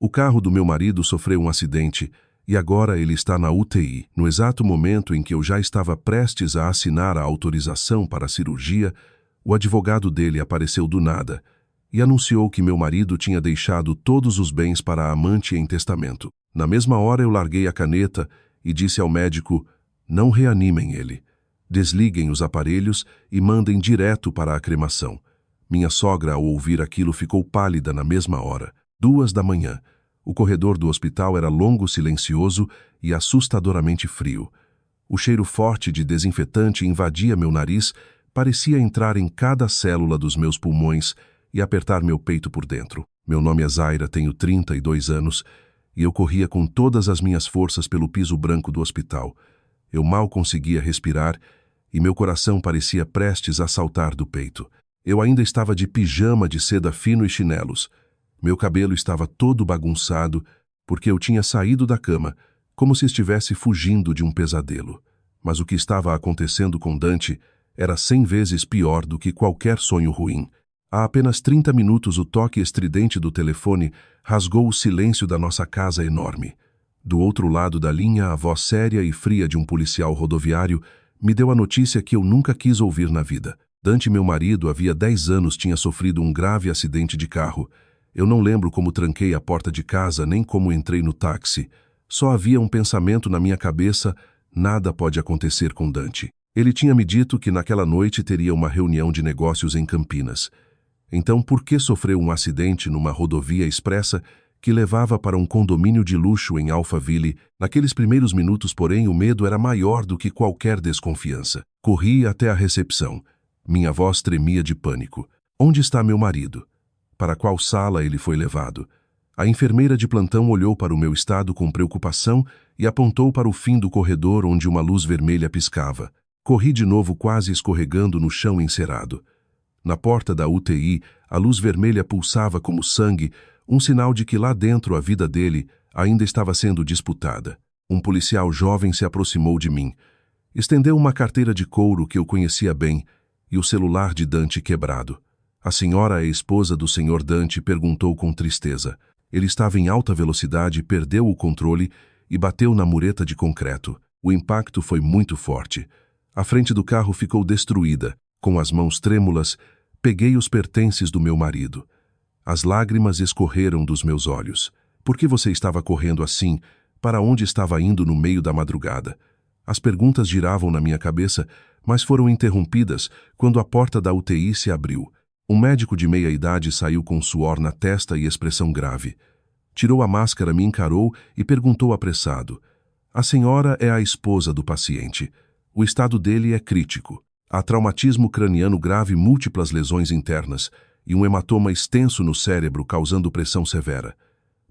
O carro do meu marido sofreu um acidente e agora ele está na UTI. No exato momento em que eu já estava prestes a assinar a autorização para a cirurgia, o advogado dele apareceu do nada e anunciou que meu marido tinha deixado todos os bens para a amante em testamento. Na mesma hora eu larguei a caneta e disse ao médico: não reanimem ele. Desliguem os aparelhos e mandem direto para a cremação. Minha sogra, ao ouvir aquilo, ficou pálida na mesma hora. 2 da manhã. O corredor do hospital era longo, silencioso e assustadoramente frio. O cheiro forte de desinfetante invadia meu nariz, parecia entrar em cada célula dos meus pulmões e apertar meu peito por dentro. Meu nome é Zaira, tenho 32 anos e eu corria com todas as minhas forças pelo piso branco do hospital. Eu mal conseguia respirar e meu coração parecia prestes a saltar do peito. Eu ainda estava de pijama de seda fino e chinelos. Meu cabelo estava todo bagunçado porque eu tinha saído da cama, como se estivesse fugindo de um pesadelo. Mas o que estava acontecendo com Dante era 100 vezes pior do que qualquer sonho ruim. Há apenas 30 minutos o toque estridente do telefone rasgou o silêncio da nossa casa enorme. Do outro lado da linha, a voz séria e fria de um policial rodoviário me deu a notícia que eu nunca quis ouvir na vida. Dante, meu marido, havia 10 anos tinha sofrido um grave acidente de carro. Eu não lembro como tranquei a porta de casa, nem como entrei no táxi. Só havia um pensamento na minha cabeça: nada pode acontecer com Dante. Ele tinha me dito que naquela noite teria uma reunião de negócios em Campinas. Então, por que sofreu um acidente numa rodovia expressa que levava para um condomínio de luxo em Alphaville? Naqueles primeiros minutos, porém, o medo era maior do que qualquer desconfiança. Corri até a recepção. Minha voz tremia de pânico. Onde está meu marido? Para qual sala ele foi levado? A enfermeira de plantão olhou para o meu estado com preocupação e apontou para o fim do corredor onde uma luz vermelha piscava. Corri de novo, quase escorregando no chão encerado. Na porta da UTI, a luz vermelha pulsava como sangue, um sinal de que lá dentro a vida dele ainda estava sendo disputada. Um policial jovem se aproximou de mim. Estendeu uma carteira de couro que eu conhecia bem e o celular de Dante quebrado. A senhora, a esposa do senhor Dante, perguntou com tristeza. Ele estava em alta velocidade, perdeu o controle e bateu na mureta de concreto. O impacto foi muito forte. A frente do carro ficou destruída. Com as mãos trêmulas, peguei os pertences do meu marido. As lágrimas escorreram dos meus olhos. Por que você estava correndo assim? Para onde estava indo no meio da madrugada? As perguntas giravam na minha cabeça, mas foram interrompidas quando a porta da UTI se abriu. Um médico de meia-idade saiu com suor na testa e expressão grave. Tirou a máscara, me encarou e perguntou apressado: a senhora é a esposa do paciente. O estado dele é crítico. Há traumatismo craniano grave, múltiplas lesões internas e um hematoma extenso no cérebro causando pressão severa.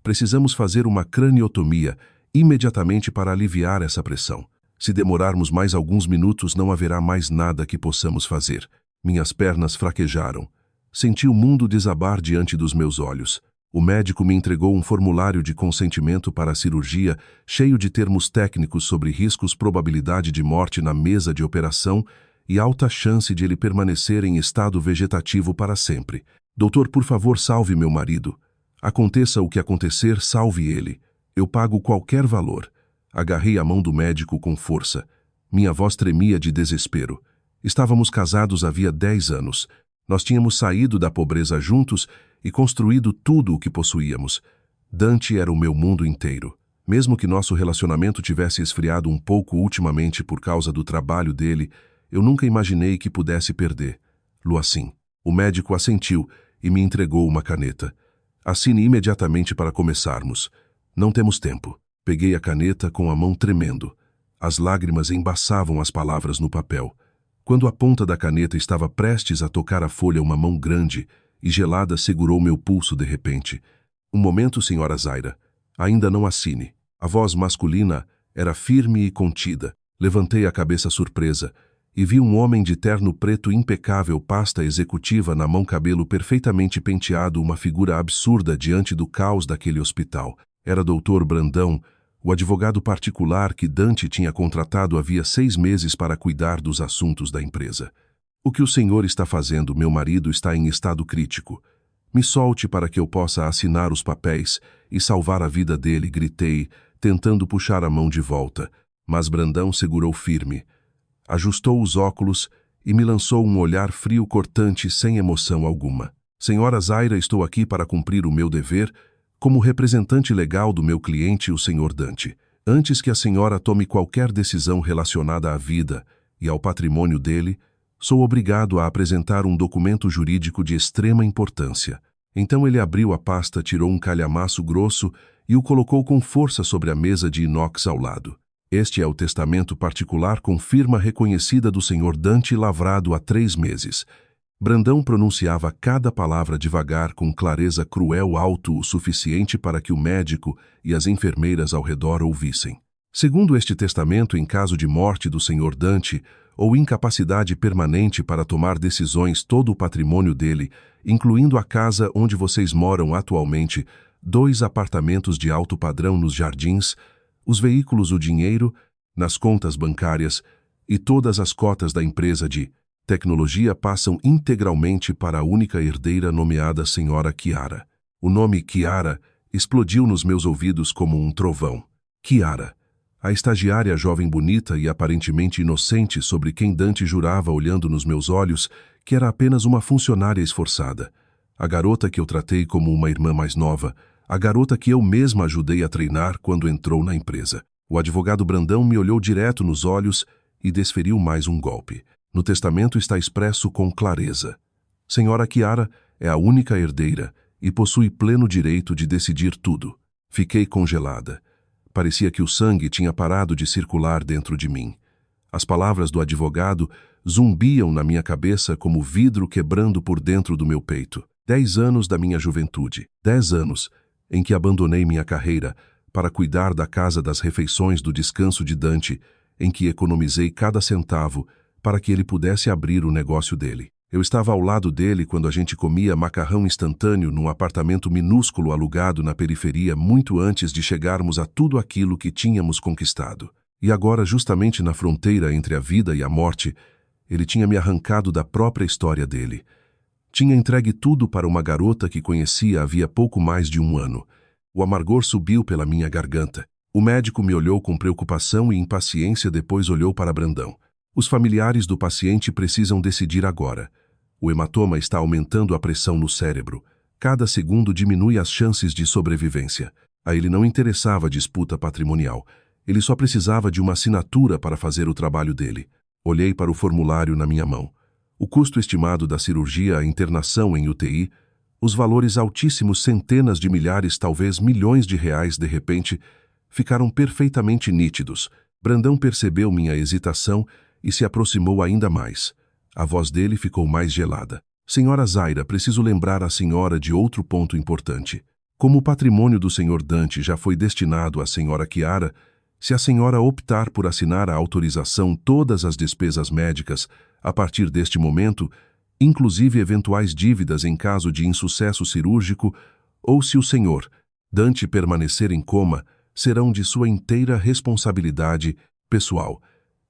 Precisamos fazer uma craniotomia imediatamente para aliviar essa pressão. Se demorarmos mais alguns minutos, não haverá mais nada que possamos fazer. Minhas pernas fraquejaram. Senti o mundo desabar diante dos meus olhos. O médico me entregou um formulário de consentimento para a cirurgia, cheio de termos técnicos sobre riscos, probabilidade de morte na mesa de operação e alta chance de ele permanecer em estado vegetativo para sempre. Doutor, por favor, salve meu marido. Aconteça o que acontecer, salve ele. Eu pago qualquer valor. Agarrei a mão do médico com força. Minha voz tremia de desespero. Estávamos casados havia 10 anos. Nós tínhamos saído da pobreza juntos e construído tudo o que possuíamos. Dante era o meu mundo inteiro. Mesmo que nosso relacionamento tivesse esfriado um pouco ultimamente por causa do trabalho dele, eu nunca imaginei que pudesse perder-lo assim. O médico assentiu e me entregou uma caneta. Assine imediatamente para começarmos. Não temos tempo. Peguei a caneta com a mão tremendo. As lágrimas embaçavam as palavras no papel. Quando a ponta da caneta estava prestes a tocar a folha, uma mão grande e gelada segurou meu pulso de repente. Um momento, senhora Zaira. Ainda não assine. A voz masculina era firme e contida. Levantei a cabeça surpresa e vi um homem de terno preto impecável, pasta executiva na mão, cabelo perfeitamente penteado, uma figura absurda diante do caos daquele hospital. Era Dr. Brandão, o advogado particular que Dante tinha contratado havia 6 meses para cuidar dos assuntos da empresa. O que o senhor está fazendo? Meu marido está em estado crítico. Me solte para que eu possa assinar os papéis e salvar a vida dele, gritei, tentando puxar a mão de volta. Mas Brandão segurou firme. Ajustou os óculos e me lançou um olhar frio cortante sem emoção alguma. Senhora Zaira, estou aqui para cumprir o meu dever como representante legal do meu cliente, o Sr. Dante. Antes que a senhora tome qualquer decisão relacionada à vida e ao patrimônio dele, sou obrigado a apresentar um documento jurídico de extrema importância. Então ele abriu a pasta, tirou um calhamaço grosso e o colocou com força sobre a mesa de inox ao lado. Este é o testamento particular com firma reconhecida do Sr. Dante, lavrado há 3 meses. Brandão pronunciava cada palavra devagar, com clareza cruel alto o suficiente para que o médico e as enfermeiras ao redor ouvissem. Segundo este testamento, em caso de morte do Sr. Dante ou incapacidade permanente para tomar decisões, todo o patrimônio dele, incluindo a casa onde vocês moram atualmente, 2 apartamentos de alto padrão nos jardins, os veículos, o dinheiro, nas contas bancárias e todas as cotas da empresa de tecnologia passam integralmente para a única herdeira nomeada Senhora Chiara. O nome Chiara explodiu nos meus ouvidos como um trovão. Chiara, a estagiária jovem bonita e aparentemente inocente sobre quem Dante jurava olhando nos meus olhos que era apenas uma funcionária esforçada. A garota que eu tratei como uma irmã mais nova, a garota que eu mesma ajudei a treinar quando entrou na empresa. O advogado Brandão me olhou direto nos olhos e desferiu mais um golpe. No testamento está expresso com clareza: Senhora Chiara é a única herdeira e possui pleno direito de decidir tudo. Fiquei congelada. Parecia que o sangue tinha parado de circular dentro de mim. As palavras do advogado zumbiam na minha cabeça como vidro quebrando por dentro do meu peito. 10 anos da minha juventude, 10 anos em que abandonei minha carreira para cuidar da casa das refeições do descanso de Dante, em que economizei cada centavo para que ele pudesse abrir o negócio dele. Eu estava ao lado dele quando a gente comia macarrão instantâneo num apartamento minúsculo alugado na periferia muito antes de chegarmos a tudo aquilo que tínhamos conquistado. E agora, justamente na fronteira entre a vida e a morte, ele tinha me arrancado da própria história dele. Tinha entregue tudo para uma garota que conhecia havia pouco mais de 1 ano. O amargor subiu pela minha garganta. O médico me olhou com preocupação e impaciência, depois olhou para Brandão. Os familiares do paciente precisam decidir agora. O hematoma está aumentando a pressão no cérebro. Cada segundo diminui as chances de sobrevivência. A ele não interessava a disputa patrimonial. Ele só precisava de uma assinatura para fazer o trabalho dele. Olhei para o formulário na minha mão. O custo estimado da cirurgia, a internação em UTI, os valores altíssimos, centenas de milhares, talvez milhões de reais, de repente, ficaram perfeitamente nítidos. Brandão percebeu minha hesitação e se aproximou ainda mais. A voz dele ficou mais gelada. Senhora Zaira, preciso lembrar a senhora de outro ponto importante. Como o patrimônio do Sr. Dante já foi destinado à Senhora Chiara, se a senhora optar por assinar a autorização, todas as despesas médicas, a partir deste momento, inclusive eventuais dívidas em caso de insucesso cirúrgico, ou se o Sr. Dante permanecer em coma, serão de sua inteira responsabilidade pessoal.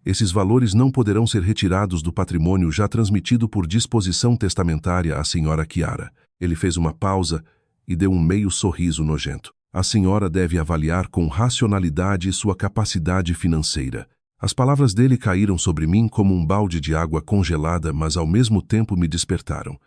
Esses valores não poderão ser retirados do patrimônio já transmitido por disposição testamentária à Senhora Chiara. Ele fez uma pausa e deu um meio sorriso nojento. A senhora deve avaliar com racionalidade sua capacidade financeira. As palavras dele caíram sobre mim como um balde de água congelada, mas ao mesmo tempo me despertaram.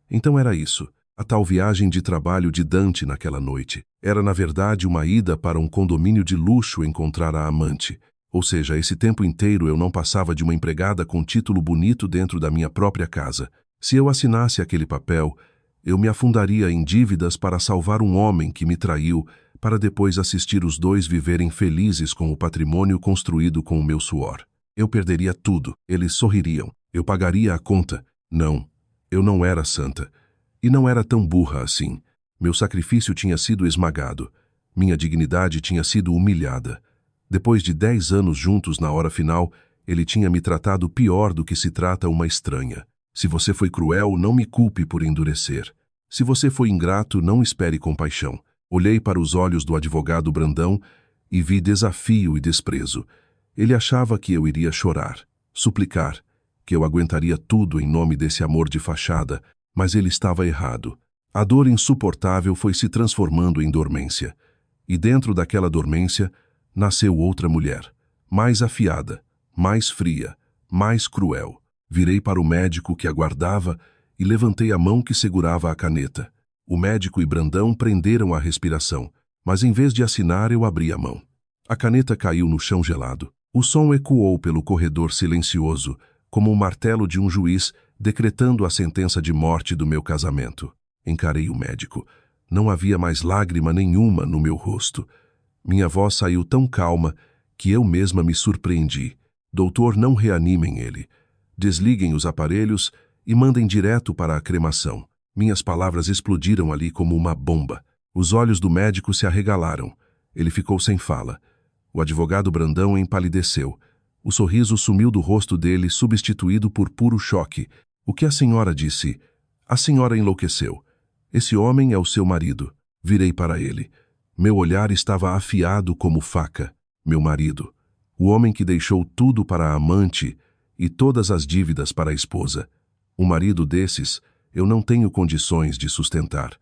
Então era isso, a tal viagem de trabalho de Dante naquela noite. Era, na verdade, uma ida para um condomínio de luxo encontrar a amante. Ou seja, esse tempo inteiro eu não passava de uma empregada com título bonito dentro da minha própria casa. Se eu assinasse aquele papel, eu me afundaria em dívidas para salvar um homem que me traiu, para depois assistir os dois viverem felizes com o patrimônio construído com o meu suor. Eu perderia tudo. Eles sorririam. Eu pagaria a conta. Não, eu não era santa. E não era tão burra assim. Meu sacrifício tinha sido esmagado. Minha dignidade tinha sido humilhada. Depois de 10 anos juntos, na hora final, ele tinha me tratado pior do que se trata uma estranha. Se você foi cruel, não me culpe por endurecer. Se você foi ingrato, não espere compaixão. Olhei para os olhos do advogado Brandão e vi desafio e desprezo. Ele achava que eu iria chorar, suplicar, que eu aguentaria tudo em nome desse amor de fachada, mas ele estava errado. A dor insuportável foi se transformando em dormência. E dentro daquela dormência, nasceu outra mulher, mais afiada, mais fria, mais cruel. Virei para o médico que aguardava e levantei a mão que segurava a caneta. O médico e Brandão prenderam a respiração, mas em vez de assinar, eu abri a mão. A caneta caiu no chão gelado. O som ecoou pelo corredor silencioso, como o martelo de um juiz decretando a sentença de morte do meu casamento. Encarei o médico. Não havia mais lágrima nenhuma no meu rosto. Minha voz saiu tão calma que eu mesma me surpreendi. Doutor, não reanimem ele. Desliguem os aparelhos e mandem direto para a cremação. Minhas palavras explodiram ali como uma bomba. Os olhos do médico se arregalaram. Ele ficou sem fala. O advogado Brandão empalideceu. O sorriso sumiu do rosto dele, substituído por puro choque. O que a senhora disse? A senhora enlouqueceu. Esse homem é o seu marido. Virei para ele. Meu olhar estava afiado como faca. Meu marido. O homem que deixou tudo para a amante e todas as dívidas para a esposa. Um marido desses, eu não tenho condições de sustentar.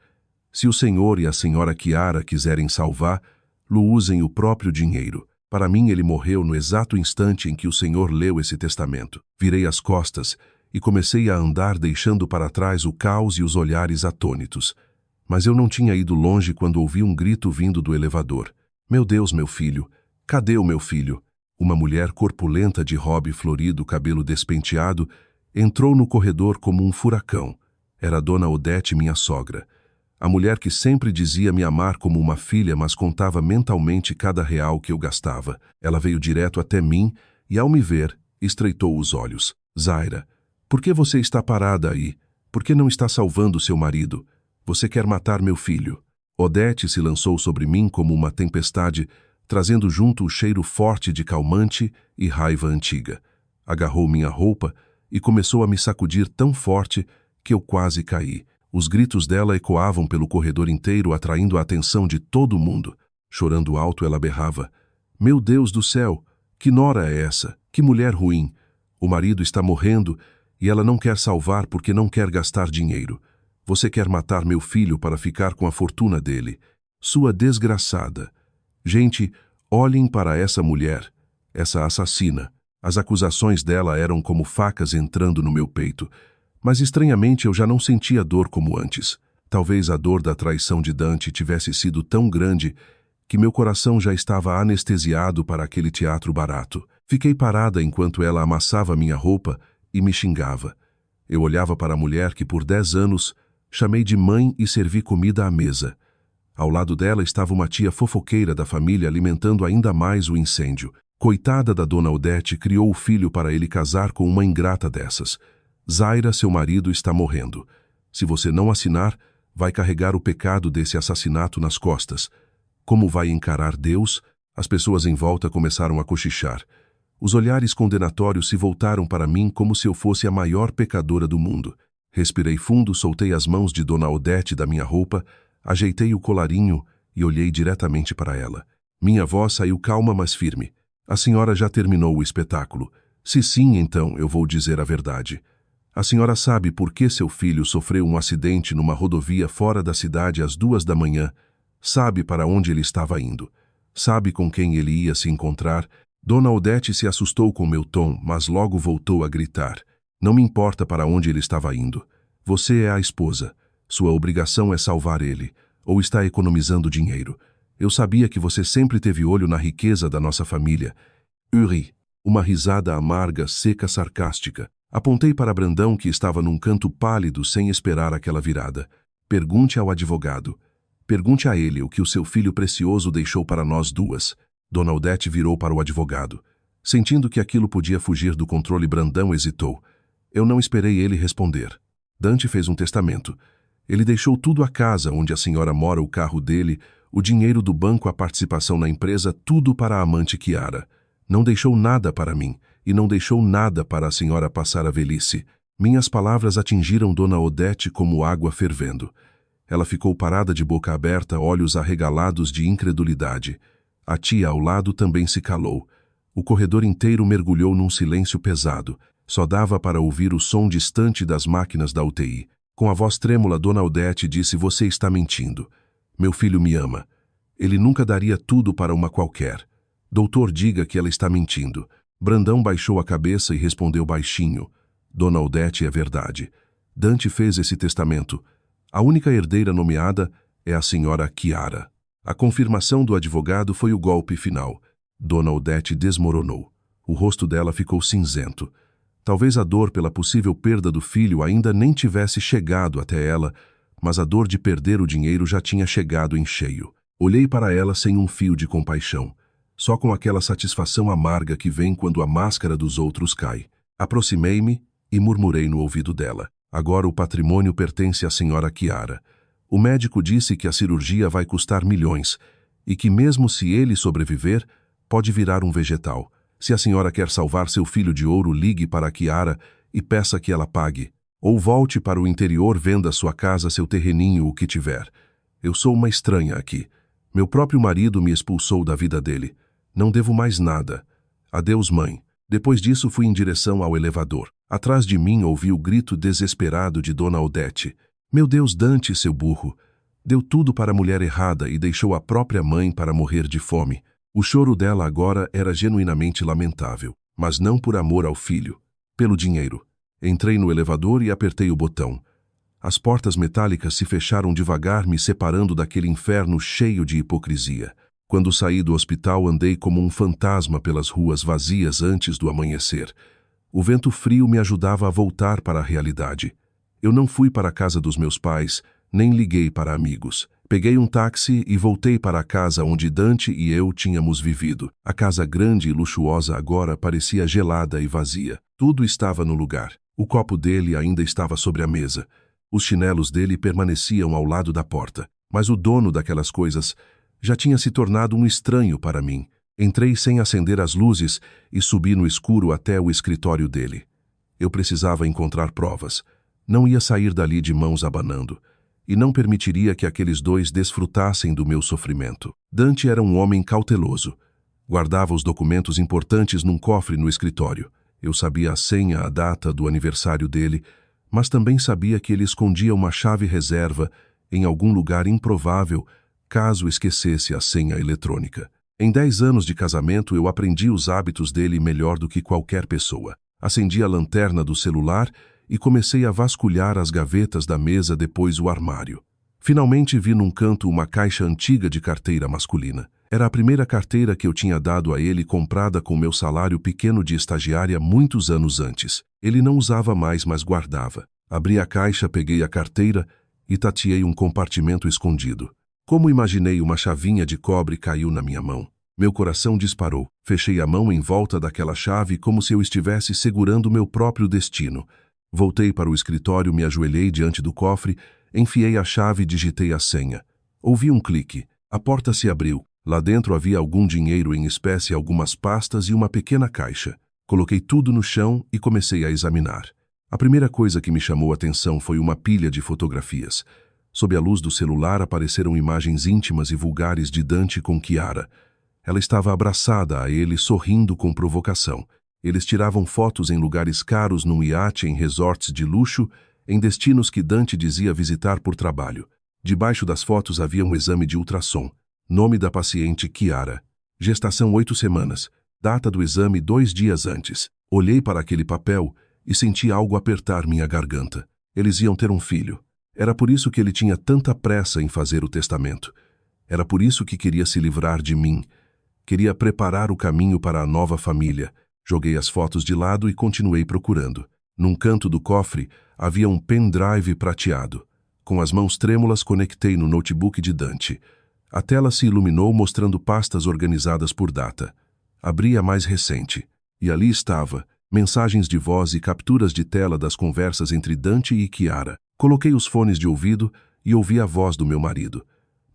Se o senhor e a senhora Chiara quiserem salvar, usem o próprio dinheiro. Para mim, ele morreu no exato instante em que o senhor leu esse testamento. Virei as costas e comecei a andar deixando para trás o caos e os olhares atônitos. Mas eu não tinha ido longe quando ouvi um grito vindo do elevador. Meu Deus, meu filho! Cadê o meu filho? Uma mulher corpulenta de robe florido, cabelo despenteado, entrou no corredor como um furacão. Era Dona Odete, minha sogra. A mulher que sempre dizia me amar como uma filha, mas contava mentalmente cada real que eu gastava. Ela veio direto até mim e, ao me ver, estreitou os olhos. Zaira, por que você está parada aí? Por que não está salvando seu marido? Você quer matar meu filho? Odete se lançou sobre mim como uma tempestade, trazendo junto o cheiro forte de calmante e raiva antiga. Agarrou minha roupa e começou a me sacudir tão forte que eu quase caí. Os gritos dela ecoavam pelo corredor inteiro, atraindo a atenção de todo mundo. Chorando alto, ela berrava. Meu Deus do céu! Que nora é essa? Que mulher ruim! O marido está morrendo e ela não quer salvar porque não quer gastar dinheiro. Você quer matar meu filho para ficar com a fortuna dele. Sua desgraçada! Gente, olhem para essa mulher, essa assassina. As acusações dela eram como facas entrando no meu peito. Mas estranhamente eu já não sentia dor como antes. Talvez a dor da traição de Dante tivesse sido tão grande que meu coração já estava anestesiado para aquele teatro barato. Fiquei parada enquanto ela amassava minha roupa e me xingava. Eu olhava para a mulher que por 10 anos chamei de mãe e servi comida à mesa. Ao lado dela estava uma tia fofoqueira da família alimentando ainda mais o incêndio. Coitada da Dona Odete, criou o filho para ele casar com uma ingrata dessas. Zaira, seu marido, está morrendo. Se você não assinar, vai carregar o pecado desse assassinato nas costas. Como vai encarar Deus? As pessoas em volta começaram a cochichar. Os olhares condenatórios se voltaram para mim como se eu fosse a maior pecadora do mundo. Respirei fundo, soltei as mãos de Dona Odete da minha roupa, ajeitei o colarinho e olhei diretamente para ela. Minha voz saiu calma, mas firme. A senhora já terminou o espetáculo. Se sim, então eu vou dizer a verdade. A senhora sabe por que seu filho sofreu um acidente numa rodovia fora da cidade às 2 da manhã. Sabe para onde ele estava indo. Sabe com quem ele ia se encontrar. Dona Odete se assustou com meu tom, mas logo voltou a gritar. Não me importa para onde ele estava indo. Você é a esposa. Sua obrigação é salvar ele. Ou está economizando dinheiro. Eu sabia que você sempre teve olho na riqueza da nossa família. Uri. Uma risada amarga, seca, sarcástica. Apontei para Brandão, que estava num canto pálido sem esperar aquela virada. Pergunte ao advogado. Pergunte a ele o que o seu filho precioso deixou para nós duas. Dona Odete virou para o advogado. Sentindo que aquilo podia fugir do controle, Brandão hesitou. Eu não esperei ele responder. Dante fez um testamento. Ele deixou tudo: a casa onde a senhora mora, o carro dele, o dinheiro do banco, a participação na empresa, tudo para a amante Chiara. Não deixou nada para mim. E não deixou nada para a senhora passar a velhice. Minhas palavras atingiram Dona Odete como água fervendo. Ela ficou parada de boca aberta, olhos arregalados de incredulidade. A tia ao lado também se calou. O corredor inteiro mergulhou num silêncio pesado. Só dava para ouvir o som distante das máquinas da UTI. Com a voz trêmula, Dona Odete disse: você está mentindo. Meu filho me ama. Ele nunca daria tudo para uma qualquer. Doutor, diga que ela está mentindo. Brandão baixou a cabeça e respondeu baixinho: Dona Odete, é verdade. Dante fez esse testamento. A única herdeira nomeada é a senhora Chiara. A confirmação do advogado foi o golpe final. Dona Odete desmoronou. O rosto dela ficou cinzento. Talvez a dor pela possível perda do filho ainda nem tivesse chegado até ela, mas a dor de perder o dinheiro já tinha chegado em cheio. Olhei para ela sem um fio de compaixão, só com aquela satisfação amarga que vem quando a máscara dos outros cai. Aproximei-me e murmurei no ouvido dela: agora o patrimônio pertence à senhora Chiara. O médico disse que a cirurgia vai custar milhões e que mesmo se ele sobreviver, pode virar um vegetal. Se a senhora quer salvar seu filho de ouro, ligue para a Chiara e peça que ela pague. Ou volte para o interior, venda sua casa, seu terreninho, o que tiver. Eu sou uma estranha aqui. Meu próprio marido me expulsou da vida dele. Não devo mais nada. Adeus, mãe. Depois disso fui em direção ao elevador. Atrás de mim ouvi o grito desesperado de Dona Odete. Meu Deus, Dante, seu burro. Deu tudo para a mulher errada e deixou a própria mãe para morrer de fome. O choro dela agora era genuinamente lamentável, mas não por amor ao filho, pelo dinheiro. Entrei no elevador e apertei o botão. As portas metálicas se fecharam devagar, me separando daquele inferno cheio de hipocrisia. Quando saí do hospital, andei como um fantasma pelas ruas vazias antes do amanhecer. O vento frio me ajudava a voltar para a realidade. Eu não fui para a casa dos meus pais, nem liguei para amigos. Peguei um táxi e voltei para a casa onde Dante e eu tínhamos vivido. A casa grande e luxuosa agora parecia gelada e vazia. Tudo estava no lugar. O copo dele ainda estava sobre a mesa. Os chinelos dele permaneciam ao lado da porta. Mas o dono daquelas coisas já tinha se tornado um estranho para mim. Entrei sem acender as luzes e subi no escuro até o escritório dele. Eu precisava encontrar provas. Não ia sair dali de mãos abanando. E não permitiria que aqueles dois desfrutassem do meu sofrimento. Dante era um homem cauteloso. Guardava os documentos importantes num cofre no escritório. Eu sabia a senha, a data do aniversário dele, mas também sabia que ele escondia uma chave reserva em algum lugar improvável, caso esquecesse a senha eletrônica. Em 10 anos de casamento, eu aprendi os hábitos dele melhor do que qualquer pessoa. Acendi a lanterna do celular e comecei a vasculhar as gavetas da mesa, depois o armário. Finalmente vi num canto uma caixa antiga de carteira masculina. Era a primeira carteira que eu tinha dado a ele, comprada com meu salário pequeno de estagiária muitos anos antes. Ele não usava mais, mas guardava. Abri a caixa, peguei a carteira e tateei um compartimento escondido. Como imaginei, uma chavinha de cobre caiu na minha mão. Meu coração disparou. Fechei a mão em volta daquela chave como se eu estivesse segurando meu próprio destino. Voltei para o escritório, me ajoelhei diante do cofre, enfiei a chave e digitei a senha. Ouvi um clique. A porta se abriu. Lá dentro havia algum dinheiro em espécie, algumas pastas e uma pequena caixa. Coloquei tudo no chão e comecei a examinar. A primeira coisa que me chamou a atenção foi uma pilha de fotografias. Sob a luz do celular apareceram imagens íntimas e vulgares de Dante com Chiara. Ela estava abraçada a ele, sorrindo com provocação. Eles tiravam fotos em lugares caros, num iate, em resorts de luxo, em destinos que Dante dizia visitar por trabalho. Debaixo das fotos havia um exame de ultrassom. Nome da paciente: Chiara. Gestação 8 semanas. Data do exame 2 dias antes. Olhei para aquele papel e senti algo apertar minha garganta. Eles iam ter um filho. Era por isso que ele tinha tanta pressa em fazer o testamento. Era por isso que queria se livrar de mim. Queria preparar o caminho para a nova família. Joguei as fotos de lado e continuei procurando. Num canto do cofre havia um pendrive prateado. Com as mãos trêmulas conectei no notebook de Dante. A tela se iluminou, mostrando pastas organizadas por data. Abri a mais recente. E ali estava, mensagens de voz e capturas de tela das conversas entre Dante e Chiara. Coloquei os fones de ouvido e ouvi a voz do meu marido.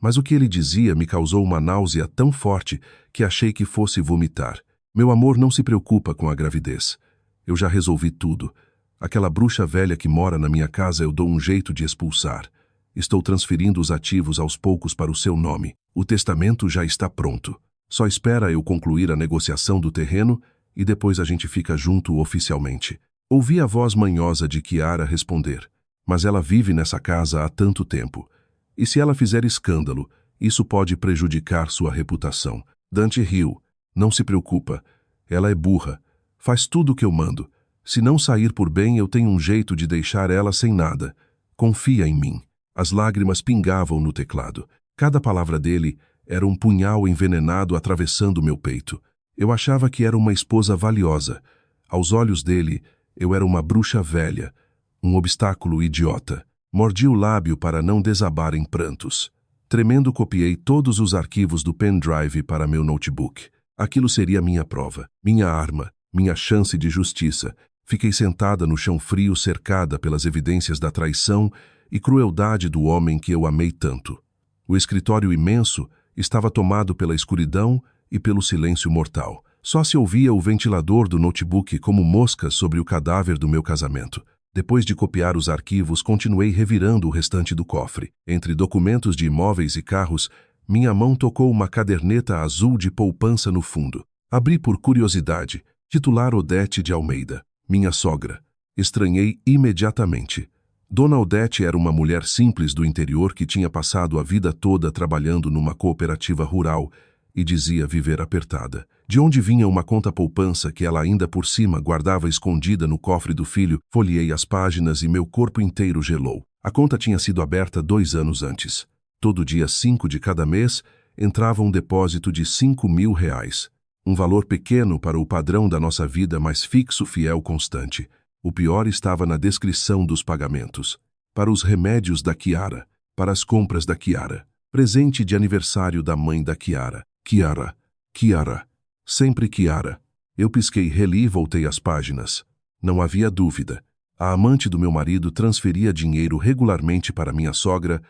Mas o que ele dizia me causou uma náusea tão forte que achei que fosse vomitar. Meu amor não se preocupa com a gravidez. Eu já resolvi tudo. Aquela bruxa velha que mora na minha casa eu dou um jeito de expulsar. Estou transferindo os ativos aos poucos para o seu nome. O testamento já está pronto. Só espera eu concluir a negociação do terreno e depois a gente fica junto oficialmente. Ouvi a voz manhosa de Chiara responder: Mas ela vive nessa casa há tanto tempo. E se ela fizer escândalo, isso pode prejudicar sua reputação. Dante riu. Não se preocupa. Ela é burra. Faz tudo o que eu mando. Se não sair por bem, eu tenho um jeito de deixar ela sem nada. Confia em mim. As lágrimas pingavam no teclado. Cada palavra dele era um punhal envenenado atravessando meu peito. Eu achava que era uma esposa valiosa. Aos olhos dele, eu era uma bruxa velha, um obstáculo idiota. Mordi o lábio para não desabar em prantos. Tremendo, copiei todos os arquivos do pendrive para meu notebook. Aquilo seria minha prova, minha arma, minha chance de justiça. Fiquei sentada no chão frio, cercada pelas evidências da traição e crueldade do homem que eu amei tanto. O escritório imenso estava tomado pela escuridão e pelo silêncio mortal. Só se ouvia o ventilador do notebook como moscas sobre o cadáver do meu casamento. Depois de copiar os arquivos, continuei revirando o restante do cofre. Entre documentos de imóveis e carros, minha mão tocou uma caderneta azul de poupança no fundo. Abri por curiosidade. Titular Odete de Almeida. Minha sogra. Estranhei imediatamente. Dona Odete era uma mulher simples do interior que tinha passado a vida toda trabalhando numa cooperativa rural e dizia viver apertada. De onde vinha uma conta poupança que ela ainda por cima guardava escondida no cofre do filho? Folheei as páginas e meu corpo inteiro gelou. A conta tinha sido aberta 2 anos antes. Todo dia 5 de cada mês entrava um depósito de R$ 5.000. Um valor pequeno para o padrão da nossa vida, mas fixo, fiel, constante. O pior estava na descrição dos pagamentos. Para os remédios da Kiara, para as compras da Kiara. Presente de aniversário da mãe da Kiara. Kiara, Kiara, sempre Kiara. Eu pisquei, reli e voltei às páginas. Não havia dúvida. A amante do meu marido transferia dinheiro regularmente para minha sogra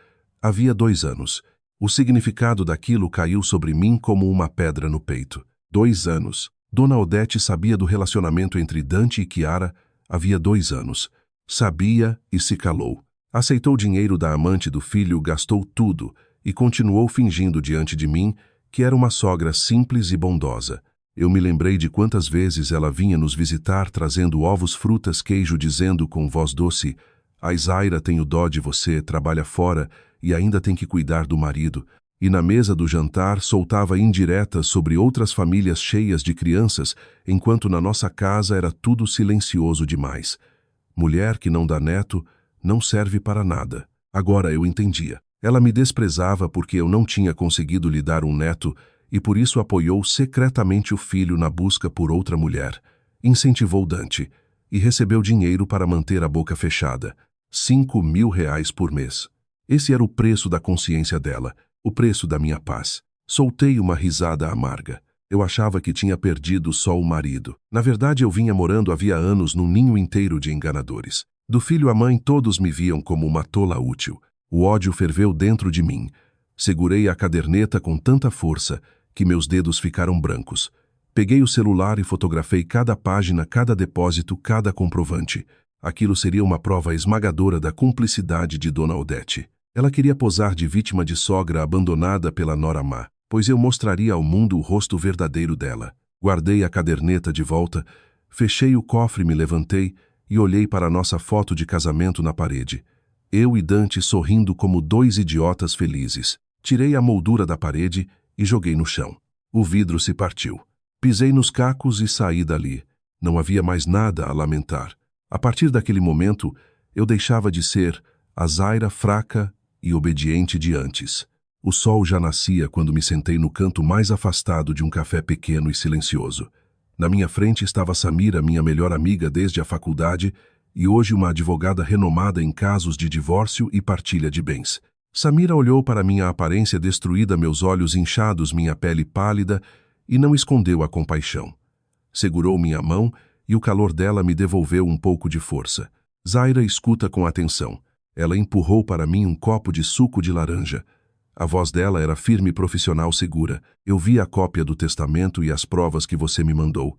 havia 2 anos. O significado daquilo caiu sobre mim como uma pedra no peito. 2 anos. Dona Odete sabia do relacionamento entre Dante e Kiara havia 2 anos. Sabia e se calou. Aceitou o dinheiro da amante do filho, gastou tudo e continuou fingindo diante de mim que era uma sogra simples e bondosa. Eu me lembrei de quantas vezes ela vinha nos visitar trazendo ovos, frutas, queijo, dizendo com voz doce: "A Zaira, tenho dó de você, trabalha fora e ainda tem que cuidar do marido." E na mesa do jantar soltava indiretas sobre outras famílias cheias de crianças, enquanto na nossa casa era tudo silencioso demais. Mulher que não dá neto não serve para nada. Agora eu entendia. Ela me desprezava porque eu não tinha conseguido lhe dar um neto e por isso apoiou secretamente o filho na busca por outra mulher. Incentivou Dante e recebeu dinheiro para manter a boca fechada. R$ 5.000 por mês. Esse era o preço da consciência dela. O preço da minha paz. Soltei uma risada amarga. Eu achava que tinha perdido só o marido. Na verdade, eu vinha morando havia anos num ninho inteiro de enganadores. Do filho à mãe, todos me viam como uma tola útil. O ódio ferveu dentro de mim. Segurei a caderneta com tanta força que meus dedos ficaram brancos. Peguei o celular e fotografei cada página, cada depósito, cada comprovante. Aquilo seria uma prova esmagadora da cumplicidade de Dona Odete. Ela queria posar de vítima de sogra abandonada pela nora má, pois eu mostraria ao mundo o rosto verdadeiro dela. Guardei a caderneta de volta, fechei o cofre, me levantei e olhei para a nossa foto de casamento na parede. Eu e Dante sorrindo como 2 idiotas felizes. Tirei a moldura da parede e joguei no chão. O vidro se partiu. Pisei nos cacos e saí dali. Não havia mais nada a lamentar. A partir daquele momento, eu deixava de ser a Zaira fraca e obediente de antes. O sol já nascia quando me sentei no canto mais afastado de um café pequeno e silencioso. Na minha frente estava Samira, minha melhor amiga desde a faculdade, e hoje uma advogada renomada em casos de divórcio e partilha de bens. Samira olhou para minha aparência destruída, meus olhos inchados, minha pele pálida, e não escondeu a compaixão. Segurou minha mão e o calor dela me devolveu um pouco de força. Zaira, escuta com atenção. Ela empurrou para mim um copo de suco de laranja. A voz dela era firme, profissional, segura. Eu vi a cópia do testamento e as provas que você me mandou.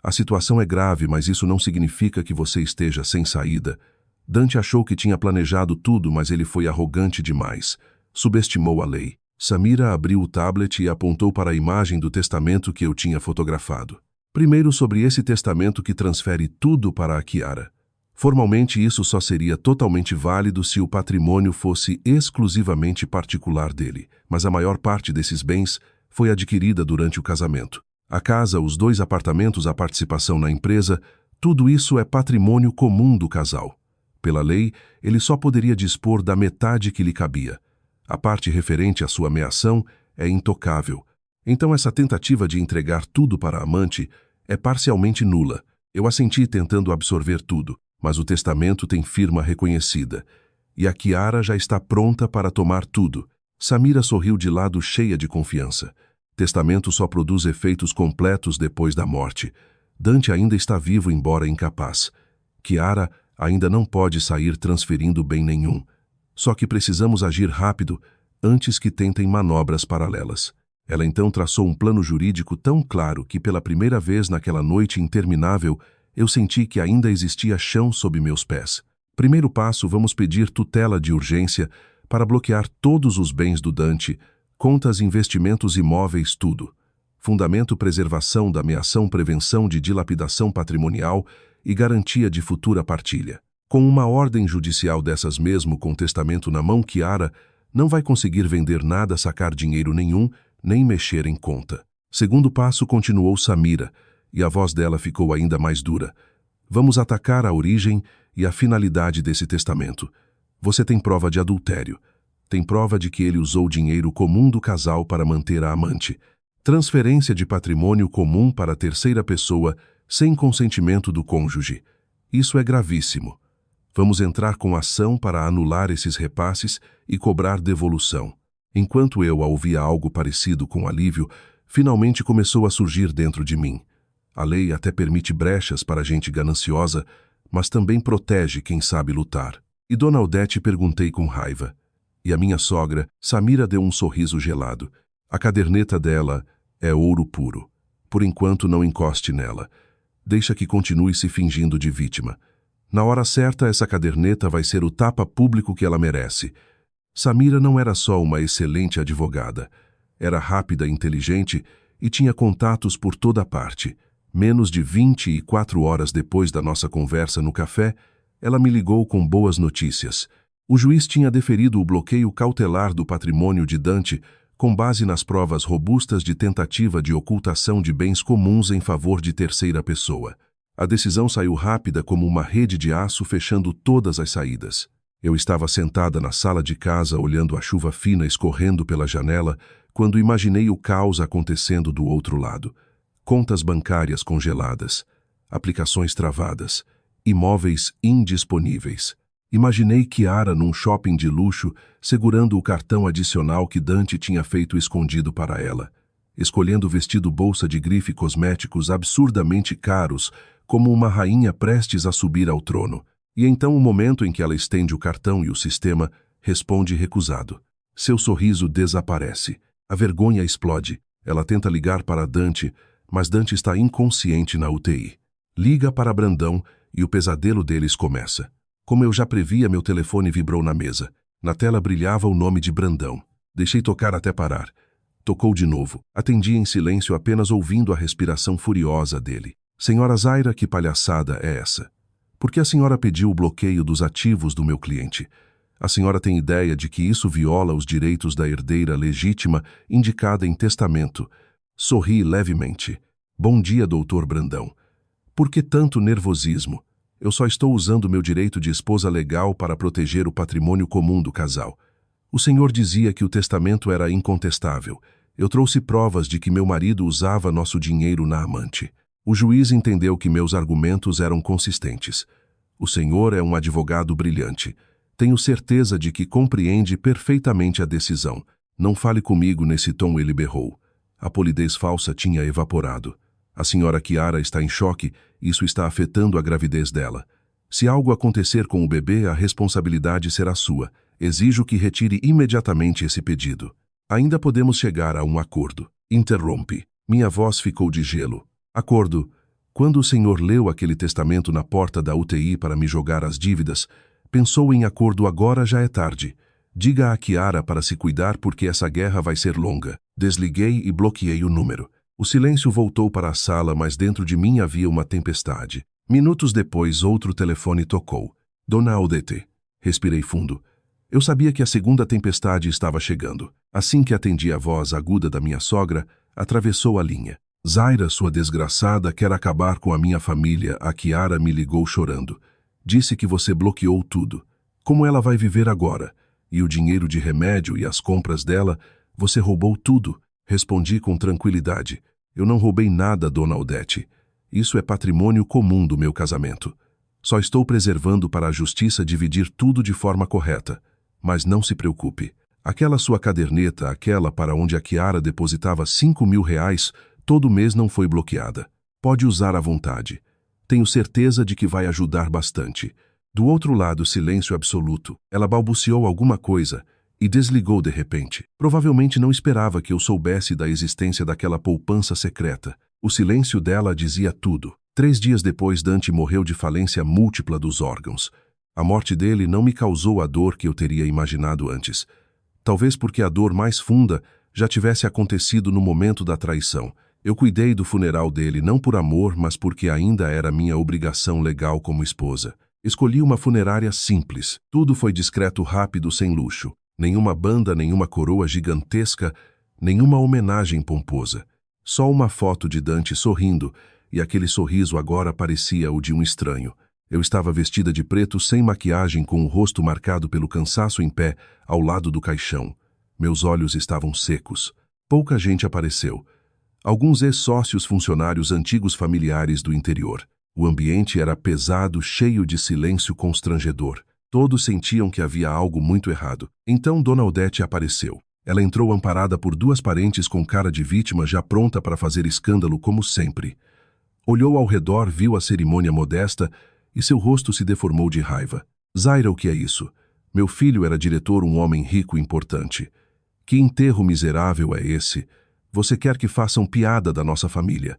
A situação é grave, mas isso não significa que você esteja sem saída. Dante achou que tinha planejado tudo, mas ele foi arrogante demais. Subestimou a lei. Samira abriu o tablet e apontou para a imagem do testamento que eu tinha fotografado. Primeiro, sobre esse testamento que transfere tudo para a Kiara. Formalmente, isso só seria totalmente válido se o patrimônio fosse exclusivamente particular dele, mas a maior parte desses bens foi adquirida durante o casamento. A casa, os 2 apartamentos, a participação na empresa, tudo isso é patrimônio comum do casal. Pela lei, ele só poderia dispor da metade que lhe cabia. A parte referente à sua meação é intocável. Então essa tentativa de entregar tudo para a amante é parcialmente nula. Eu assenti tentando absorver tudo, mas o testamento tem firma reconhecida. E a Kiara já está pronta para tomar tudo. Samira sorriu de lado cheia de confiança. Testamento só produz efeitos completos depois da morte. Dante ainda está vivo, embora incapaz. Kiara ainda não pode sair transferindo bem nenhum. Só que precisamos agir rápido antes que tentem manobras paralelas. Ela então traçou um plano jurídico tão claro que pela primeira vez naquela noite interminável eu senti que ainda existia chão sob meus pés. Primeiro passo, vamos pedir tutela de urgência para bloquear todos os bens do Dante, contas, investimentos, imóveis, tudo. Fundamento: preservação da meação, prevenção de dilapidação patrimonial e garantia de futura partilha. Com uma ordem judicial dessas, mesmo com testamento na mão, Kiara não vai conseguir vender nada, sacar dinheiro nenhum, nem mexer em conta. Segundo passo, continuou Samira, e a voz dela ficou ainda mais dura. Vamos atacar a origem e a finalidade desse testamento. Você tem prova de adultério. Tem prova de que ele usou dinheiro comum do casal para manter a amante. Transferência de patrimônio comum para terceira pessoa sem consentimento do cônjuge. Isso é gravíssimo. Vamos entrar com ação para anular esses repasses e cobrar devolução. Enquanto eu ouvia algo parecido com alívio, finalmente começou a surgir dentro de mim. A lei até permite brechas para gente gananciosa, mas também protege quem sabe lutar. E Dona Odete? Perguntei com raiva. E a minha sogra? Samira deu um sorriso gelado. A caderneta dela é ouro puro. Por enquanto, não encoste nela. Deixa que continue se fingindo de vítima. Na hora certa, essa caderneta vai ser o tapa público que ela merece. Samira não era só uma excelente advogada. Era rápida, inteligente e tinha contatos por toda parte. Menos de 24 horas depois da nossa conversa no café, ela me ligou com boas notícias. O juiz tinha deferido o bloqueio cautelar do patrimônio de Dante com base nas provas robustas de tentativa de ocultação de bens comuns em favor de terceira pessoa. A decisão saiu rápida como uma rede de aço, fechando todas as saídas. Eu estava sentada na sala de casa olhando a chuva fina escorrendo pela janela quando imaginei o caos acontecendo do outro lado. Contas bancárias congeladas, aplicações travadas, imóveis indisponíveis. Imaginei Kiara num shopping de luxo, segurando o cartão adicional que Dante tinha feito escondido para ela, escolhendo vestido, bolsa de grife, cosméticos absurdamente caros, como uma rainha prestes a subir ao trono. E então o momento em que ela estende o cartão e o sistema responde recusado. Seu sorriso desaparece. A vergonha explode. Ela tenta ligar para Dante, mas Dante está inconsciente na UTI. Liga para Brandão e o pesadelo deles começa. Como eu já previa, meu telefone vibrou na mesa. Na tela brilhava o nome de Brandão. Deixei tocar até parar. Tocou de novo. Atendi em silêncio, apenas ouvindo a respiração furiosa dele. Senhora Zaira, que palhaçada é essa? Por que a senhora pediu o bloqueio dos ativos do meu cliente? A senhora tem ideia de que isso viola os direitos da herdeira legítima indicada em testamento. Sorri levemente. Bom dia, doutor Brandão. Por que tanto nervosismo? Eu só estou usando meu direito de esposa legal para proteger o patrimônio comum do casal. O senhor dizia que o testamento era incontestável. Eu trouxe provas de que meu marido usava nosso dinheiro na amante. O juiz entendeu que meus argumentos eram consistentes. O senhor é um advogado brilhante. Tenho certeza de que compreende perfeitamente a decisão. Não fale comigo nesse tom, ele berrou. A polidez falsa tinha evaporado. A senhora Kiara está em choque, isso está afetando a gravidez dela. Se algo acontecer com o bebê, a responsabilidade será sua. Exijo que retire imediatamente esse pedido. Ainda podemos chegar a um acordo. Interrompe. Minha voz ficou de gelo. Acordo. Quando o senhor leu aquele testamento na porta da UTI para me jogar as dívidas, pensou em acordo. Agora já é tarde. Diga a Kiara para se cuidar porque essa guerra vai ser longa. Desliguei e bloqueei o número. O silêncio voltou para a sala, mas dentro de mim havia uma tempestade. Minutos depois, outro telefone tocou. Dona Odete. Respirei fundo. Eu sabia que a segunda tempestade estava chegando. Assim que atendi a voz aguda da minha sogra, atravessou a linha. Zaira, sua desgraçada, quer acabar com a minha família. A Kiara me ligou chorando. Disse que você bloqueou tudo. Como ela vai viver agora? E o dinheiro de remédio e as compras dela, você roubou tudo. Respondi com tranquilidade. Eu não roubei nada, Dona Odete. Isso é patrimônio comum do meu casamento. Só estou preservando para a justiça dividir tudo de forma correta. Mas não se preocupe. Aquela sua caderneta, aquela para onde a Kiara depositava R$ 5.000, todo mês não foi bloqueada. Pode usar à vontade. Tenho certeza de que vai ajudar bastante. Do outro lado, silêncio absoluto. Ela balbuciou alguma coisa e desligou de repente. Provavelmente não esperava que eu soubesse da existência daquela poupança secreta. O silêncio dela dizia tudo. 3 dias depois, Dante morreu de falência múltipla dos órgãos. A morte dele não me causou a dor que eu teria imaginado antes. Talvez porque a dor mais funda já tivesse acontecido no momento da traição. Eu cuidei do funeral dele não por amor, mas porque ainda era minha obrigação legal como esposa. Escolhi uma funerária simples. Tudo foi discreto, rápido, sem luxo. Nenhuma banda, nenhuma coroa gigantesca, nenhuma homenagem pomposa. Só uma foto de Dante sorrindo, e aquele sorriso agora parecia o de um estranho. Eu estava vestida de preto, sem maquiagem, com o rosto marcado pelo cansaço em pé, ao lado do caixão. Meus olhos estavam secos. Pouca gente apareceu. Alguns ex-sócios, funcionários, antigos familiares do interior. O ambiente era pesado, cheio de silêncio constrangedor. Todos sentiam que havia algo muito errado. Então Dona Odete apareceu. Ela entrou amparada por 2 parentes com cara de vítima, já pronta para fazer escândalo como sempre. Olhou ao redor, viu a cerimônia modesta e seu rosto se deformou de raiva. Zaira, o que é isso? Meu filho era diretor, um homem rico e importante. Que enterro miserável é esse? Você quer que façam piada da nossa família?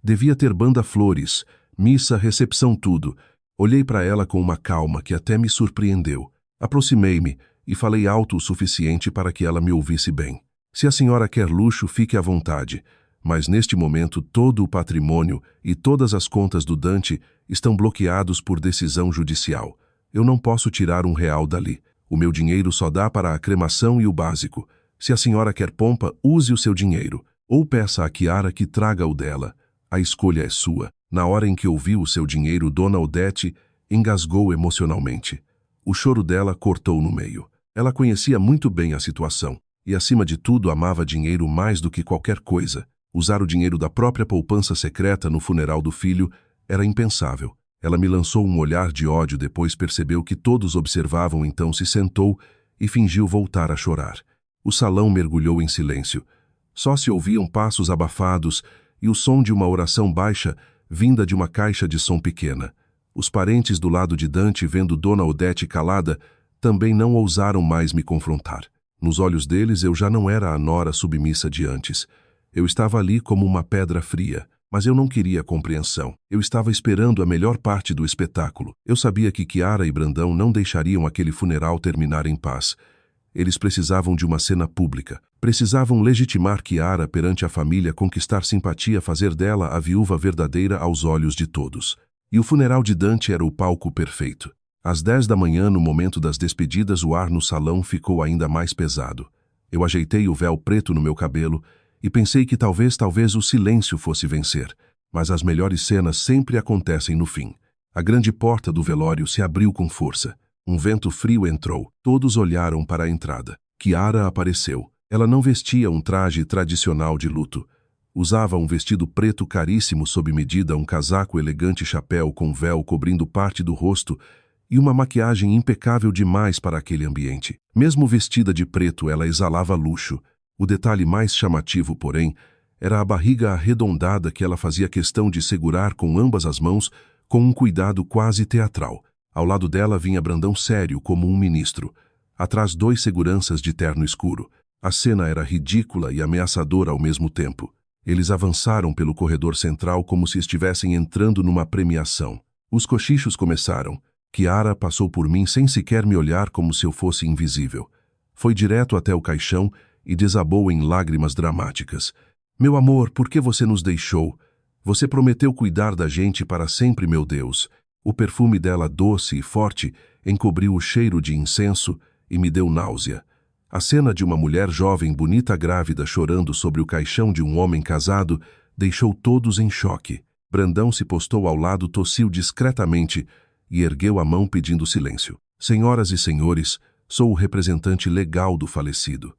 Devia ter banda, flores, missa, recepção, tudo. Olhei para ela com uma calma que até me surpreendeu. Aproximei-me e falei alto o suficiente para que ela me ouvisse bem. Se a senhora quer luxo, fique à vontade. Mas neste momento todo o patrimônio e todas as contas do Dante estão bloqueados por decisão judicial. Eu não posso tirar R$ 1 dali. O meu dinheiro só dá para a cremação e o básico. Se a senhora quer pompa, use o seu dinheiro. Ou peça a Kiara que traga o dela. A escolha é sua. Na hora em que ouviu o seu dinheiro, Dona Odete engasgou emocionalmente. O choro dela cortou no meio. Ela conhecia muito bem a situação. E, acima de tudo, amava dinheiro mais do que qualquer coisa. Usar o dinheiro da própria poupança secreta no funeral do filho era impensável. Ela me lançou um olhar de ódio, depois percebeu que todos observavam, então se sentou e fingiu voltar a chorar. O salão mergulhou em silêncio. Só se ouviam passos abafados e o som de uma oração baixa vinda de uma caixa de som pequena. Os parentes do lado de Dante, vendo Dona Odete calada, também não ousaram mais me confrontar. Nos olhos deles eu já não era a nora submissa de antes. Eu estava ali como uma pedra fria, mas eu não queria compreensão. Eu estava esperando a melhor parte do espetáculo. Eu sabia que Kiara e Brandão não deixariam aquele funeral terminar em paz. Eles precisavam de uma cena pública. Precisavam legitimar Kiara perante a família, conquistar simpatia, fazer dela a viúva verdadeira aos olhos de todos. E o funeral de Dante era o palco perfeito. Às 10 da manhã, no momento das despedidas, o ar no salão ficou ainda mais pesado. Eu ajeitei o véu preto no meu cabelo e pensei que talvez o silêncio fosse vencer. Mas as melhores cenas sempre acontecem no fim. A grande porta do velório se abriu com força. Um vento frio entrou. Todos olharam para a entrada. Kiara apareceu. Ela não vestia um traje tradicional de luto. Usava um vestido preto caríssimo sob medida, um casaco elegante, chapéu com véu cobrindo parte do rosto e uma maquiagem impecável demais para aquele ambiente. Mesmo vestida de preto, ela exalava luxo. O detalhe mais chamativo, porém, era a barriga arredondada que ela fazia questão de segurar com ambas as mãos com um cuidado quase teatral. Ao lado dela vinha Brandão sério, como um ministro. Atrás 2 seguranças de terno escuro. A cena era ridícula e ameaçadora ao mesmo tempo. Eles avançaram pelo corredor central como se estivessem entrando numa premiação. Os cochichos começaram. Kiara passou por mim sem sequer me olhar, como se eu fosse invisível. Foi direto até o caixão e desabou em lágrimas dramáticas. Meu amor, por que você nos deixou? Você prometeu cuidar da gente para sempre, meu Deus. O perfume dela, doce e forte, encobriu o cheiro de incenso e me deu náusea. A cena de uma mulher jovem, bonita, grávida, chorando sobre o caixão de um homem casado, deixou todos em choque. Brandão se postou ao lado, tossiu discretamente e ergueu a mão pedindo silêncio. Senhoras e senhores, sou o representante legal do falecido.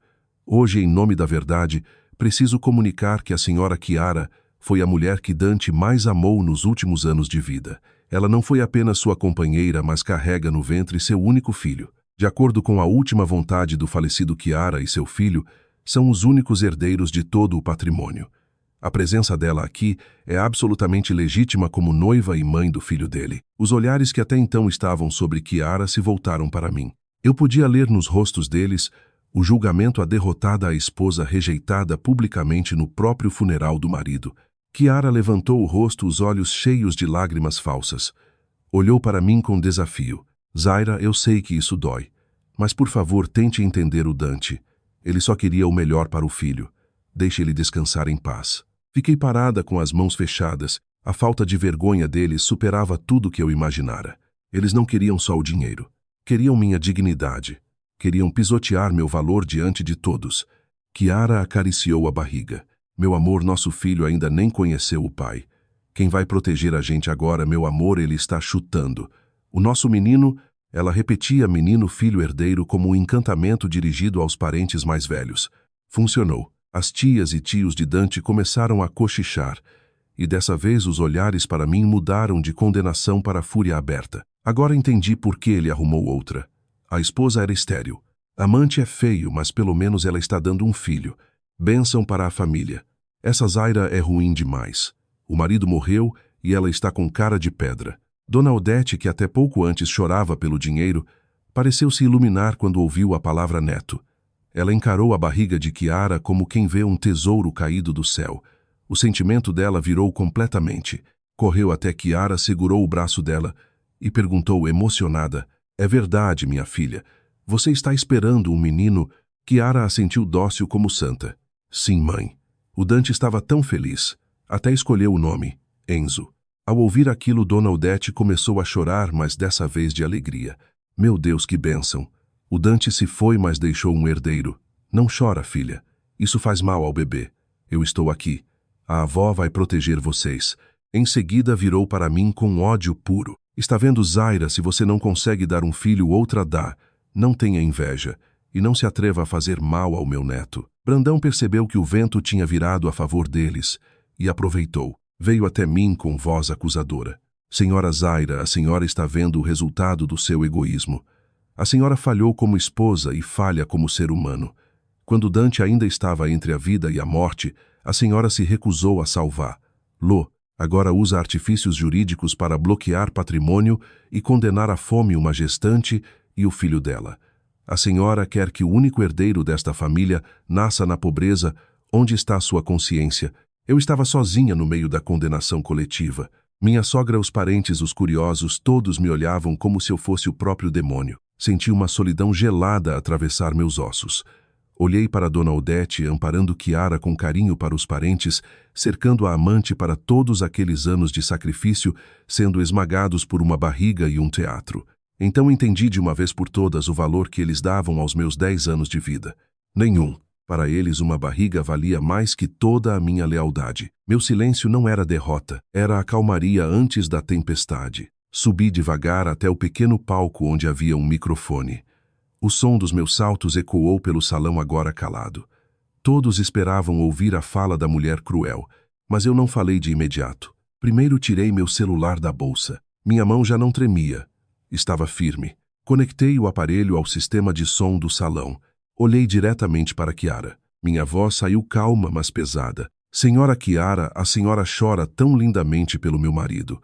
Hoje, em nome da verdade, preciso comunicar que a senhora Chiara foi a mulher que Dante mais amou nos últimos anos de vida. Ela não foi apenas sua companheira, mas carrega no ventre seu único filho. De acordo com a última vontade do falecido Chiara e seu filho, são os únicos herdeiros de todo o patrimônio. A presença dela aqui é absolutamente legítima como noiva e mãe do filho dele. Os olhares que até então estavam sobre Chiara se voltaram para mim. Eu podia ler nos rostos deles o julgamento à derrotada esposa rejeitada publicamente no próprio funeral do marido. Chiara levantou o rosto, os olhos cheios de lágrimas falsas. Olhou para mim com desafio. Zaira, eu sei que isso dói, mas por favor tente entender o Dante. Ele só queria o melhor para o filho. Deixe ele descansar em paz. Fiquei parada com as mãos fechadas. A falta de vergonha deles superava tudo que eu imaginara. Eles não queriam só o dinheiro. Queriam minha dignidade. Queriam pisotear meu valor diante de todos. Chiara acariciou a barriga. Meu amor, nosso filho ainda nem conheceu o pai. Quem vai proteger a gente agora, meu amor, ele está chutando. O nosso menino, ela repetia menino, filho, herdeiro como um encantamento dirigido aos parentes mais velhos. Funcionou. As tias e tios de Dante começaram a cochichar, e dessa vez os olhares para mim mudaram de condenação para fúria aberta. Agora entendi por que ele arrumou outra. A esposa era estéril. Amante é feio, mas pelo menos ela está dando um filho. Bênção para a família. Essa Zaira é ruim demais. O marido morreu e ela está com cara de pedra. Dona Odete, que até pouco antes chorava pelo dinheiro, pareceu se iluminar quando ouviu a palavra neto. Ela encarou a barriga de Chiara como quem vê um tesouro caído do céu. O sentimento dela virou completamente. Correu até Chiara, segurou o braço dela e perguntou emocionada: "É verdade, minha filha? Você está esperando um menino?" Chiara assentiu dócil como santa. "Sim, mãe." O Dante estava tão feliz. Até escolheu o nome, Enzo. Ao ouvir aquilo, Dona Odete começou a chorar, mas dessa vez de alegria. Meu Deus, que bênção! O Dante se foi, mas deixou um herdeiro. Não chora, filha. Isso faz mal ao bebê. Eu estou aqui. A avó vai proteger vocês. Em seguida virou para mim com ódio puro. Está vendo, Zaira, se você não consegue dar um filho, outra dá. Não tenha inveja. E não se atreva a fazer mal ao meu neto. Brandão percebeu que o vento tinha virado a favor deles e aproveitou. Veio até mim com voz acusadora. Senhora Zaira, a senhora está vendo o resultado do seu egoísmo. A senhora falhou como esposa e falha como ser humano. Quando Dante ainda estava entre a vida e a morte, a senhora se recusou a salvar-lo. Agora usa artifícios jurídicos para bloquear patrimônio e condenar à fome uma gestante e o filho dela. A senhora quer que o único herdeiro desta família nasça na pobreza. Onde está sua consciência? Eu estava sozinha no meio da condenação coletiva. Minha sogra, os parentes, os curiosos, todos me olhavam como se eu fosse o próprio demônio. Senti uma solidão gelada atravessar meus ossos. Olhei para Dona Odete, amparando Chiara com carinho para os parentes, cercando a amante para todos aqueles anos de sacrifício, sendo esmagados por uma barriga e um teatro. Então entendi de uma vez por todas o valor que eles davam aos meus 10 anos de vida. Nenhum. Para eles, uma barriga valia mais que toda a minha lealdade. Meu silêncio não era derrota, era a calmaria antes da tempestade. Subi devagar até o pequeno palco onde havia um microfone. O som dos meus saltos ecoou pelo salão agora calado. Todos esperavam ouvir a fala da mulher cruel, mas eu não falei de imediato. Primeiro tirei meu celular da bolsa. Minha mão já não tremia. Estava firme. Conectei o aparelho ao sistema de som do salão. Olhei diretamente para Chiara. Minha voz saiu calma, mas pesada. Senhora Chiara, a senhora chora tão lindamente pelo meu marido.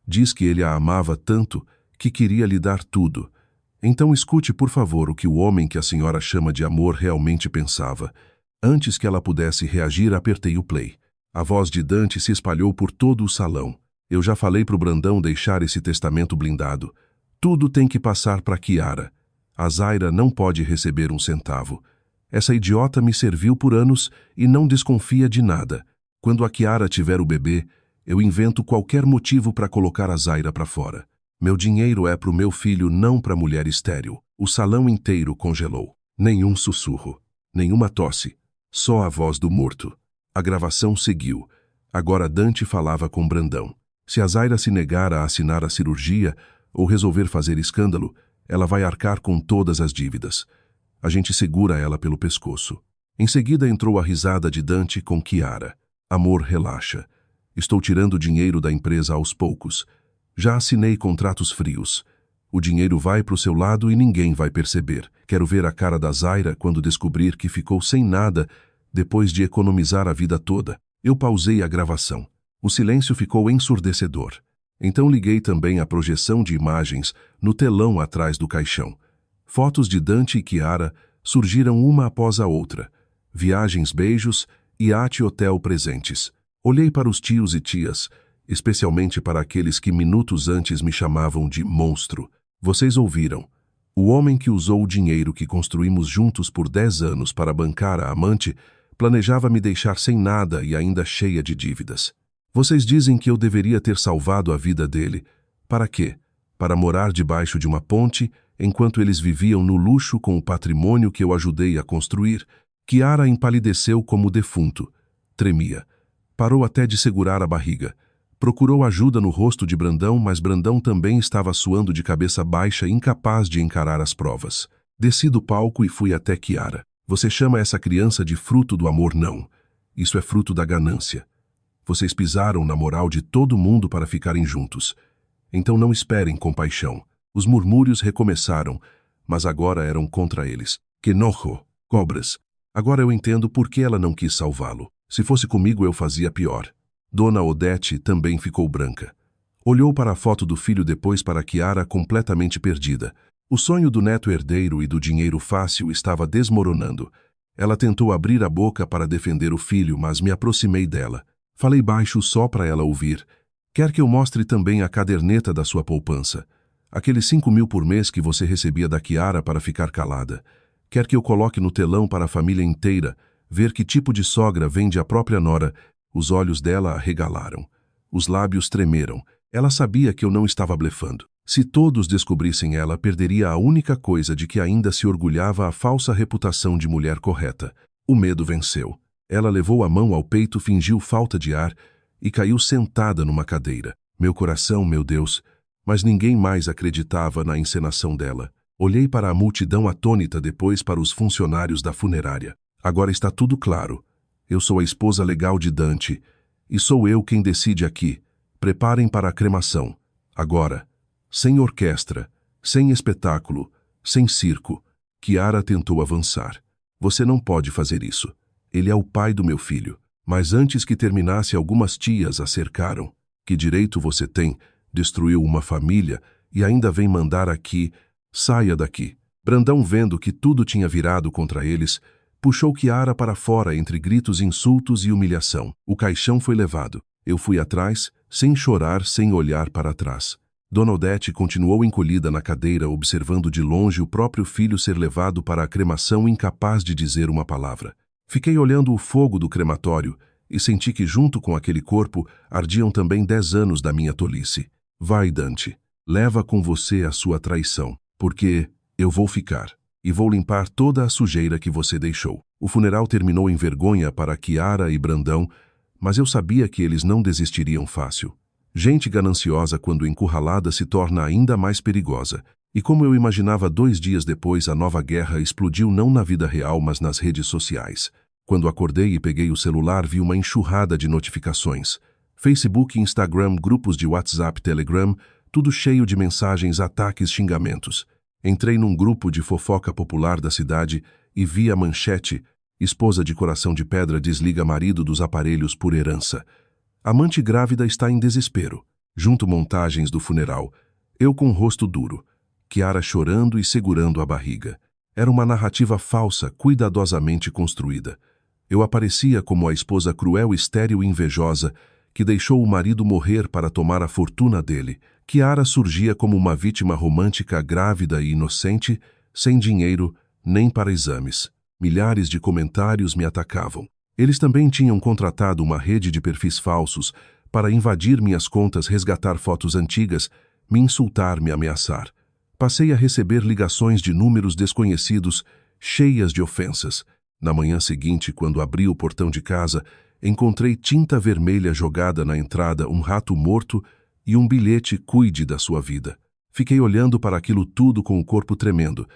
Diz que ele a amava tanto que queria lhe dar tudo. Então escute, por favor, o que o homem que a senhora chama de amor realmente pensava. Antes que ela pudesse reagir, apertei o play. A voz de Dante se espalhou por todo o salão. Eu já falei pro Brandão deixar esse testamento blindado. Tudo tem que passar para Chiara. A Zaira não pode receber um centavo. Essa idiota me serviu por anos e não desconfia de nada. Quando a Chiara tiver o bebê, Eu invento qualquer motivo para colocar a Zaira para fora. Meu dinheiro é pro meu filho, não pra mulher estéril. O salão inteiro congelou. Nenhum sussurro, nenhuma tosse, só a voz do morto. A gravação seguiu. Agora Dante falava com Brandão. Se a Zaira se negar a assinar a cirurgia ou resolver fazer escândalo, ela vai arcar com todas as dívidas. A gente segura ela pelo pescoço. Em seguida entrou a risada de Dante com Chiara. Amor, relaxa. Estou tirando dinheiro da empresa aos poucos. Já assinei contratos frios. O dinheiro vai para o seu lado e ninguém vai perceber. Quero ver a cara da Zaira quando descobrir que ficou sem nada depois de economizar a vida toda. Eu pausei a gravação. O silêncio ficou ensurdecedor. Então liguei também a projeção de imagens no telão atrás do caixão. Fotos de Dante e Chiara surgiram uma após a outra. Viagens, beijos, iate, hotel, presentes. Olhei para os tios e tias, especialmente para aqueles que minutos antes me chamavam de monstro. Vocês ouviram. O homem que usou o dinheiro que construímos juntos por 10 anos para bancar a amante planejava me deixar sem nada e ainda cheia de dívidas. Vocês dizem que eu deveria ter salvado a vida dele. Para quê? Para morar debaixo de uma ponte, enquanto eles viviam no luxo com o patrimônio que eu ajudei a construir. Chiara empalideceu como defunto. Tremia. Parou até de segurar a barriga. Procurou ajuda no rosto de Brandão, mas Brandão também estava suando de cabeça baixa, incapaz de encarar as provas. Desci do palco e fui até Chiara. Você chama essa criança de fruto do amor? Não. Isso é fruto da ganância. Vocês pisaram na moral de todo mundo para ficarem juntos. Então não esperem compaixão. Os murmúrios recomeçaram, mas agora eram contra eles. Que nojo, cobras. Agora eu entendo por que ela não quis salvá-lo. Se fosse comigo eu fazia pior. Dona Odete também ficou branca. Olhou para a foto do filho, depois para Chiara, completamente perdida. O sonho do neto herdeiro e do dinheiro fácil estava desmoronando. Ela tentou abrir a boca para defender o filho, mas me aproximei dela. Falei baixo só para ela ouvir. Quer que eu mostre também a caderneta da sua poupança? Aqueles 5.000 por mês que você recebia da Chiara para ficar calada. Quer que eu coloque no telão para a família inteira, ver que tipo de sogra vende a própria nora? Os olhos dela arregalaram. Os lábios tremeram. Ela sabia que eu não estava blefando. Se todos descobrissem, ela perderia a única coisa de que ainda se orgulhava, a falsa reputação de mulher correta. O medo venceu. Ela levou a mão ao peito, fingiu falta de ar e caiu sentada numa cadeira. Meu coração, meu Deus! Mas ninguém mais acreditava na encenação dela. Olhei para a multidão atônita, depois para os funcionários da funerária. Agora está tudo claro. Eu sou a esposa legal de Dante, e sou eu quem decide aqui. Preparem para a cremação. Agora. Sem orquestra, sem espetáculo, sem circo. Chiara tentou avançar. Você não pode fazer isso. Ele é o pai do meu filho. Mas antes que terminasse, algumas tias a cercaram. Que direito você tem? Destruiu uma família e ainda vem mandar aqui. Saia daqui. Brandão, vendo que tudo tinha virado contra eles, puxou Chiara para fora entre gritos, insultos e humilhação. O caixão foi levado. Eu fui atrás, sem chorar, sem olhar para trás. Dona Odete continuou encolhida na cadeira, observando de longe o próprio filho ser levado para a cremação, incapaz de dizer uma palavra. Fiquei olhando o fogo do crematório e senti que junto com aquele corpo ardiam também 10 anos da minha tolice. Vai, Dante, leva com você a sua traição, porque eu vou ficar. E vou limpar toda a sujeira que você deixou. O funeral terminou em vergonha para Chiara e Brandão, mas eu sabia que eles não desistiriam fácil. Gente gananciosa, quando encurralada, se torna ainda mais perigosa. E como eu imaginava, 2 dias depois, a nova guerra explodiu, não na vida real, mas nas redes sociais. Quando acordei e peguei o celular, vi uma enxurrada de notificações. Facebook, Instagram, grupos de WhatsApp, Telegram, tudo cheio de mensagens, ataques, xingamentos. Entrei num grupo de fofoca popular da cidade e vi a manchete: esposa de coração de pedra desliga marido dos aparelhos por herança. Amante grávida está em desespero. Junto montagens do funeral. Eu com o rosto duro. Chiara chorando e segurando a barriga. Era uma narrativa falsa, cuidadosamente construída. Eu aparecia como a esposa cruel, estéril e invejosa que deixou o marido morrer para tomar a fortuna dele. Chiara surgia como uma vítima romântica, grávida e inocente, sem dinheiro nem para exames. Milhares de comentários me atacavam. Eles também tinham contratado uma rede de perfis falsos para invadir minhas contas, resgatar fotos antigas, me insultar, me ameaçar. Passei a receber ligações de números desconhecidos, cheias de ofensas. Na manhã seguinte, quando abri o portão de casa, encontrei tinta vermelha jogada na entrada, um rato morto e um bilhete: cuide da sua vida. Fiquei olhando para aquilo tudo com o corpo tremendo,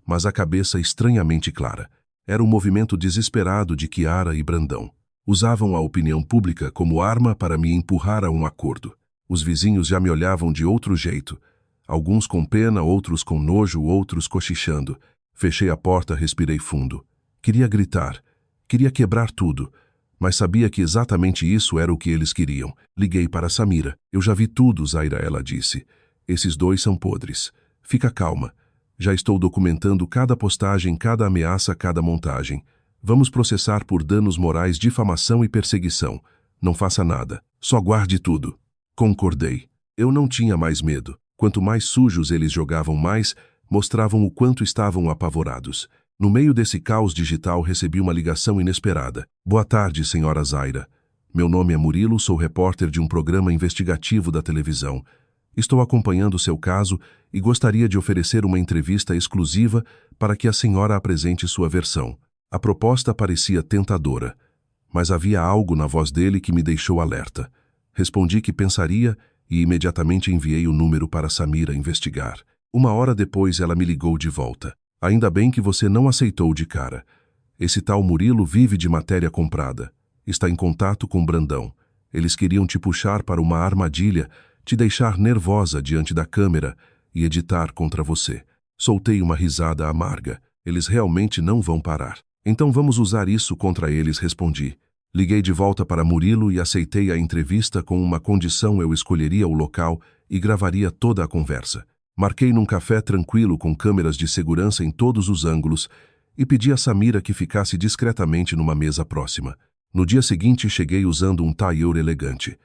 mas a cabeça estranhamente clara. Era um movimento desesperado de Chiara e Brandão. Usavam a opinião pública como arma para me empurrar a um acordo. Os vizinhos já me olhavam de outro jeito. Alguns com pena, outros com nojo, outros cochichando. Fechei a porta, respirei fundo. Queria gritar, queria quebrar tudo, mas sabia que exatamente isso era o que eles queriam. Liguei para Samira. Eu já vi tudo, Zaira, ela disse. Esses dois são podres. Fica calma. Já estou documentando cada postagem, cada ameaça, cada montagem. Vamos processar por danos morais, difamação e perseguição. Não faça nada. Só guarde tudo. Concordei. Eu não tinha mais medo. Quanto mais sujos eles jogavam, mais mostravam o quanto estavam apavorados. No meio desse caos digital, recebi uma ligação inesperada. Boa tarde, senhora Zaira. Meu nome é Murilo, sou repórter de um programa investigativo da televisão. Estou acompanhando seu caso e gostaria de oferecer uma entrevista exclusiva para que a senhora apresente sua versão. A proposta parecia tentadora, mas havia algo na voz dele que me deixou alerta. Respondi que pensaria e imediatamente enviei o número para Samira investigar. 1 hora depois ela me ligou de volta. Ainda bem que você não aceitou de cara. Esse tal Murilo vive de matéria comprada. Está em contato com Brandão. Eles queriam te puxar para uma armadilha, te deixar nervosa diante da câmera e editar contra você. Soltei uma risada amarga. Eles realmente não vão parar. Então vamos usar isso contra eles, respondi. Liguei de volta para Murilo e aceitei a entrevista com uma condição: eu escolheria o local e gravaria toda a conversa. Marquei num café tranquilo com câmeras de segurança em todos os ângulos e pedi a Samira que ficasse discretamente numa mesa próxima. No dia seguinte cheguei usando um tailleur elegante.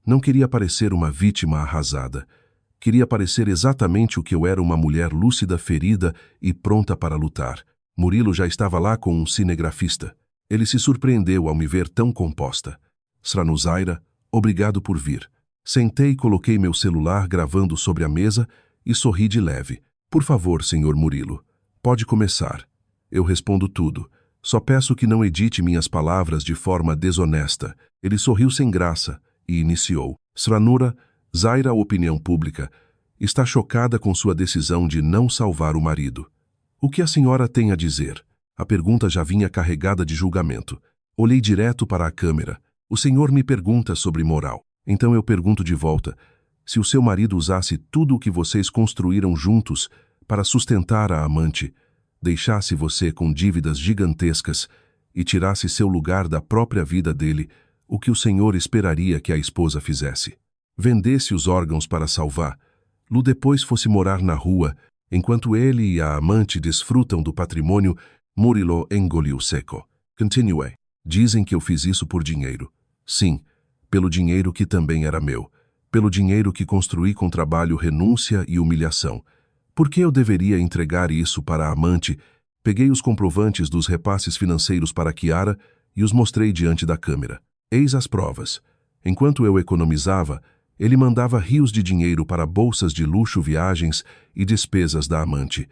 Não queria parecer uma vítima arrasada. Queria parecer exatamente o que eu era: uma mulher lúcida, ferida e pronta para lutar. Murilo já estava lá com um cinegrafista. Ele se surpreendeu ao me ver tão composta. Sranu Zaira, obrigado por vir. Sentei e coloquei meu celular gravando sobre a mesa e sorri de leve. Por favor, senhor Murilo, pode começar. Eu respondo tudo. Só peço que não edite minhas palavras de forma desonesta. Ele sorriu sem graça e iniciou. Sranura, Zaira, a opinião pública, está chocada com sua decisão de não salvar o marido. O que a senhora tem a dizer? A pergunta já vinha carregada de julgamento. Olhei direto para a câmera. O senhor me pergunta sobre moral. Então eu pergunto de volta. Se o seu marido usasse tudo o que vocês construíram juntos para sustentar a amante, deixasse você com dívidas gigantescas e tirasse seu lugar da própria vida dele, o que o senhor esperaria que a esposa fizesse? Vendesse os órgãos para salvar-lo, depois fosse morar na rua, enquanto ele e a amante desfrutam do patrimônio? Murilo engoliu seco. Continue. Dizem que eu fiz isso por dinheiro. Sim, pelo dinheiro que também era meu. Pelo dinheiro que construí com trabalho, renúncia e humilhação. Por que eu deveria entregar isso para a amante? Peguei os comprovantes dos repasses financeiros para Chiara e os mostrei diante da câmera. Eis as provas. Enquanto eu economizava, ele mandava rios de dinheiro para bolsas de luxo, viagens e despesas da amante.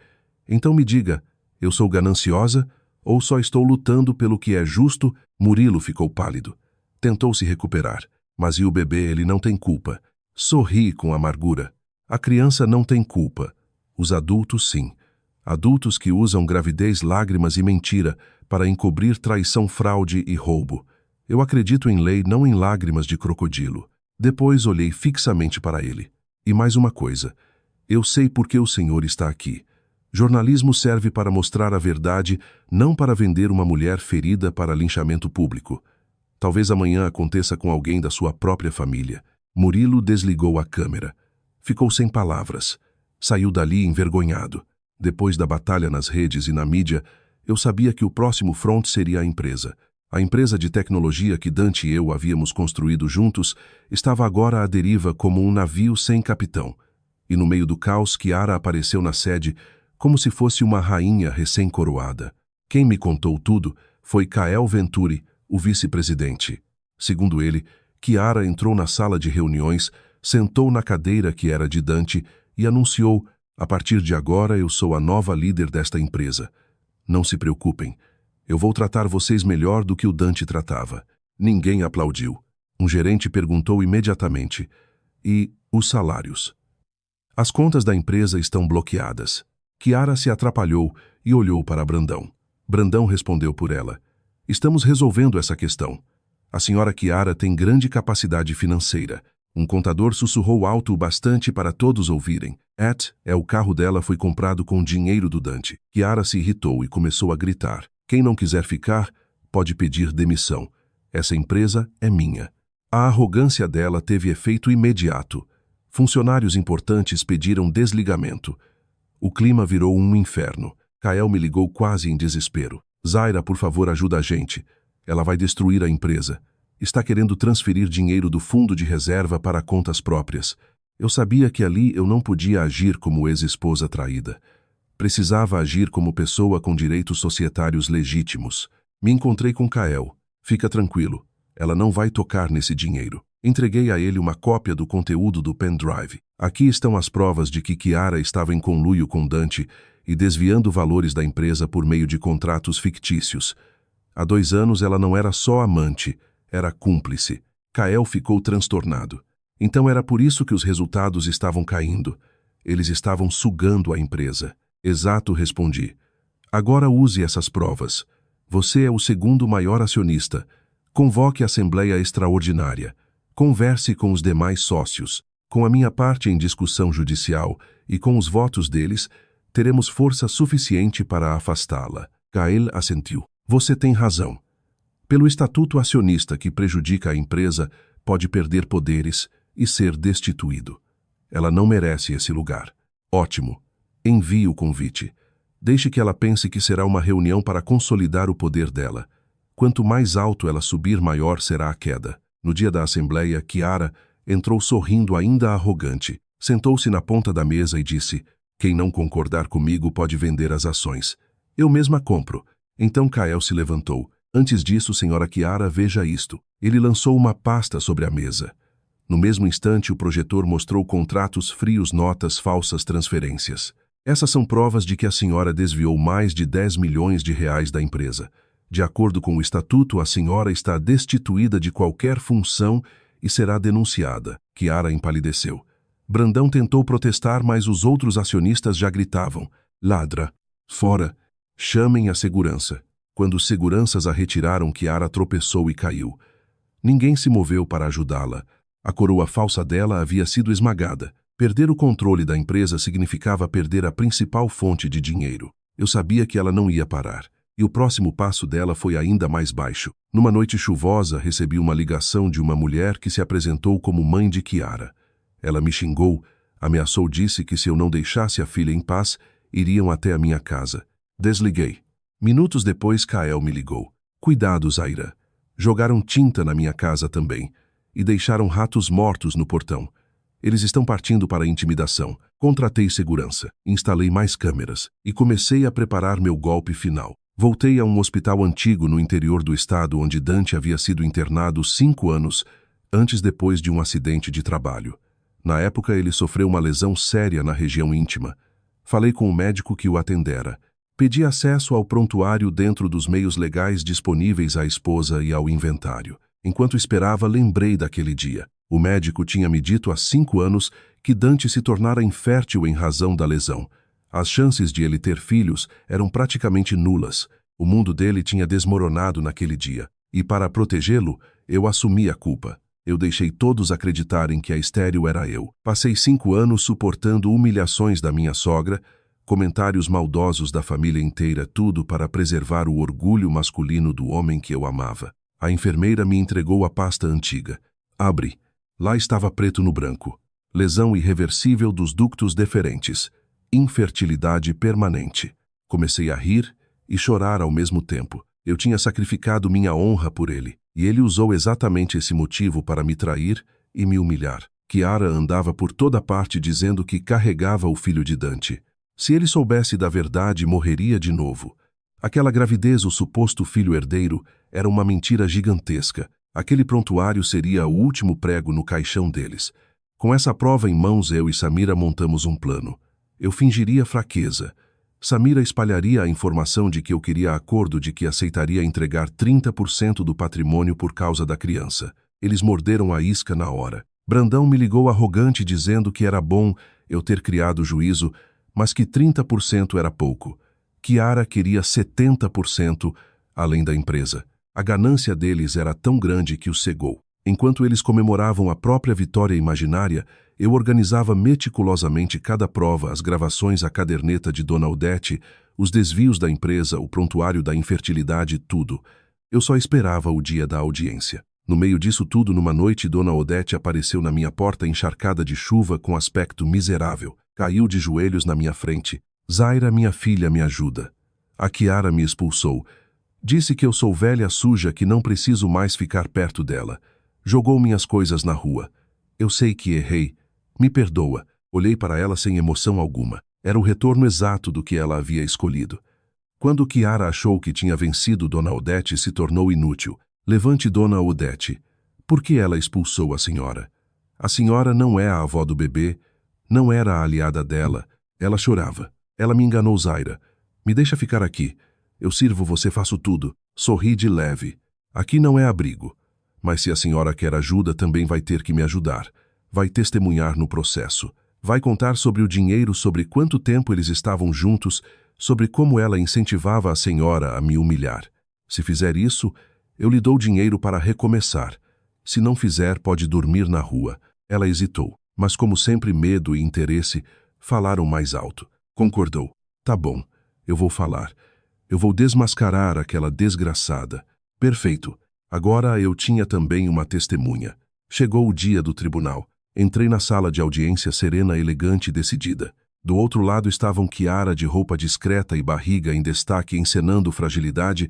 Então me diga, eu sou gananciosa ou só estou lutando pelo que é justo? Murilo ficou pálido. Tentou se recuperar. Mas e o bebê? Ele não tem culpa. Sorri com amargura. A criança não tem culpa. Os adultos, sim. Adultos que usam gravidez, lágrimas e mentira para encobrir traição, fraude e roubo. Eu acredito em lei, não em lágrimas de crocodilo. Depois olhei fixamente para ele. E mais uma coisa. Eu sei por que o senhor está aqui. Jornalismo serve para mostrar a verdade, não para vender uma mulher ferida para linchamento público. Talvez amanhã aconteça com alguém da sua própria família. Murilo desligou a câmera. Ficou sem palavras. Saiu dali envergonhado. Depois da batalha nas redes e na mídia, eu sabia que o próximo front seria a empresa. A empresa de tecnologia que Dante e eu havíamos construído juntos estava agora à deriva como um navio sem capitão. E no meio do caos, Chiara apareceu na sede como se fosse uma rainha recém-coroada. Quem me contou tudo foi Kael Venturi, o vice-presidente. Segundo ele, Chiara entrou na sala de reuniões, sentou na cadeira que era de Dante e anunciou: a partir de agora eu sou a nova líder desta empresa. Não se preocupem, eu vou tratar vocês melhor do que o Dante tratava. Ninguém aplaudiu. Um gerente perguntou imediatamente: e os salários? As contas da empresa estão bloqueadas. Chiara se atrapalhou e olhou para Brandão. Brandão respondeu por ela: estamos resolvendo essa questão. A senhora Chiara tem grande capacidade financeira. Um contador sussurrou alto o bastante para todos ouvirem. O carro dela foi comprado com dinheiro do Dante. Chiara se irritou e começou a gritar: quem não quiser ficar, pode pedir demissão. Essa empresa é minha. A arrogância dela teve efeito imediato. Funcionários importantes pediram desligamento. O clima virou um inferno. Kael me ligou quase em desespero. Zaira, por favor, ajuda a gente. Ela vai destruir a empresa. Está querendo transferir dinheiro do fundo de reserva para contas próprias. Eu sabia que ali eu não podia agir como ex-esposa traída. Precisava agir como pessoa com direitos societários legítimos. Me encontrei com Kael. Fica tranquilo, ela não vai tocar nesse dinheiro. Entreguei a ele uma cópia do conteúdo do pendrive. Aqui estão as provas de que Chiara estava em conluio com Dante e desviando valores da empresa por meio de contratos fictícios. Há 2 anos ela não era só amante, era cúmplice. Kael ficou transtornado. Então era por isso que os resultados estavam caindo. Eles estavam sugando a empresa. Exato, respondi. Agora use essas provas. Você é o segundo maior acionista. Convoque a Assembleia Extraordinária. Converse com os demais sócios. Com a minha parte em discussão judicial e com os votos deles, teremos força suficiente para afastá-la. Kael assentiu. Você tem razão. Pelo estatuto acionista que prejudica a empresa, pode perder poderes e ser destituído. Ela não merece esse lugar. Ótimo. Envie o convite. Deixe que ela pense que será uma reunião para consolidar o poder dela. Quanto mais alto ela subir, maior será a queda. No dia da assembleia, Chiara entrou sorrindo ainda arrogante. Sentou-se na ponta da mesa e disse: quem não concordar comigo pode vender as ações. Eu mesma compro. Então Kael se levantou. Antes disso, senhora Chiara, veja isto. Ele lançou uma pasta sobre a mesa. No mesmo instante, o projetor mostrou contratos frios, notas, falsas transferências. Essas são provas de que a senhora desviou mais de 10 milhões de reais da empresa. De acordo com o estatuto, a senhora está destituída de qualquer função e será denunciada. Chiara empalideceu. Brandão tentou protestar, mas os outros acionistas já gritavam: ladra! Fora! Chamem a segurança. Quando os seguranças a retiraram, Chiara tropeçou e caiu. Ninguém se moveu para ajudá-la. A coroa falsa dela havia sido esmagada. Perder o controle da empresa significava perder a principal fonte de dinheiro. Eu sabia que ela não ia parar. E o próximo passo dela foi ainda mais baixo. Numa noite chuvosa, recebi uma ligação de uma mulher que se apresentou como mãe de Chiara. Ela me xingou, ameaçou, disse que se eu não deixasse a filha em paz, iriam até a minha casa. Desliguei. Minutos depois, Kael me ligou. Cuidado, Zaira. Jogaram tinta na minha casa também. E deixaram ratos mortos no portão. Eles estão partindo para a intimidação. Contratei segurança, instalei mais câmeras e comecei a preparar meu golpe final. Voltei a um hospital antigo no interior do estado onde Dante havia sido internado 5 anos antes depois de um acidente de trabalho. Na época, ele sofreu uma lesão séria na região íntima. Falei com o médico que o atendera. Pedi acesso ao prontuário dentro dos meios legais disponíveis à esposa e ao inventário. Enquanto esperava, lembrei daquele dia. O médico tinha me dito há 5 anos que Dante se tornara infértil em razão da lesão. As chances de ele ter filhos eram praticamente nulas. O mundo dele tinha desmoronado naquele dia. E para protegê-lo, eu assumi a culpa. Eu deixei todos acreditarem que a estéril era eu. Passei 5 anos suportando humilhações da minha sogra, comentários maldosos da família inteira, tudo para preservar o orgulho masculino do homem que eu amava. A enfermeira me entregou a pasta antiga. Abri. Lá estava preto no branco. Lesão irreversível dos ductos deferentes. Infertilidade permanente. Comecei a rir e chorar ao mesmo tempo. Eu tinha sacrificado minha honra por ele, e ele usou exatamente esse motivo para me trair e me humilhar. Chiara andava por toda parte dizendo que carregava o filho de Dante. Se ele soubesse da verdade, morreria de novo. Aquela gravidez, o suposto filho herdeiro, era uma mentira gigantesca. Aquele prontuário seria o último prego no caixão deles. Com essa prova em mãos, eu e Samira montamos um plano. Eu fingiria fraqueza. Samira espalharia a informação de que eu queria acordo de que aceitaria entregar 30% do patrimônio por causa da criança. Eles morderam a isca na hora. Brandão me ligou arrogante dizendo que era bom eu ter criado juízo, mas que 30% era pouco. Kiara queria 70% além da empresa. A ganância deles era tão grande que o cegou. Enquanto eles comemoravam a própria vitória imaginária, eu organizava meticulosamente cada prova, as gravações à caderneta de Dona Odete, os desvios da empresa, o prontuário da infertilidade, tudo. Eu só esperava o dia da audiência. No meio disso tudo, numa noite, Dona Odete apareceu na minha porta encharcada de chuva com aspecto miserável. Caiu de joelhos na minha frente. Zaira, minha filha, me ajuda. A Kiara me expulsou. Disse que eu sou velha suja, que não preciso mais ficar perto dela. Jogou minhas coisas na rua. Eu sei que errei. Me perdoa. Olhei para ela sem emoção alguma. Era o retorno exato do que ela havia escolhido. Quando Kiara achou que tinha vencido, Dona Odete se tornou inútil. Levante, Dona Odete. Por que ela expulsou a senhora? A senhora não é a avó do bebê, não era a aliada dela. Ela chorava. Ela me enganou, Zaira. Me deixa ficar aqui. Eu sirvo você, faço tudo. Sorri de leve. Aqui não é abrigo. Mas se a senhora quer ajuda, também vai ter que me ajudar. Vai testemunhar no processo. Vai contar sobre o dinheiro, sobre quanto tempo eles estavam juntos, sobre como ela incentivava a senhora a me humilhar. Se fizer isso, eu lhe dou dinheiro para recomeçar. Se não fizer, pode dormir na rua. Ela hesitou, mas como sempre medo e interesse falaram mais alto. Concordou. Tá bom, eu vou falar. Eu vou desmascarar aquela desgraçada. Perfeito. Agora eu tinha também uma testemunha. Chegou o dia do tribunal. Entrei na sala de audiência serena, elegante e decidida. Do outro lado estavam Kiara de roupa discreta e barriga em destaque encenando fragilidade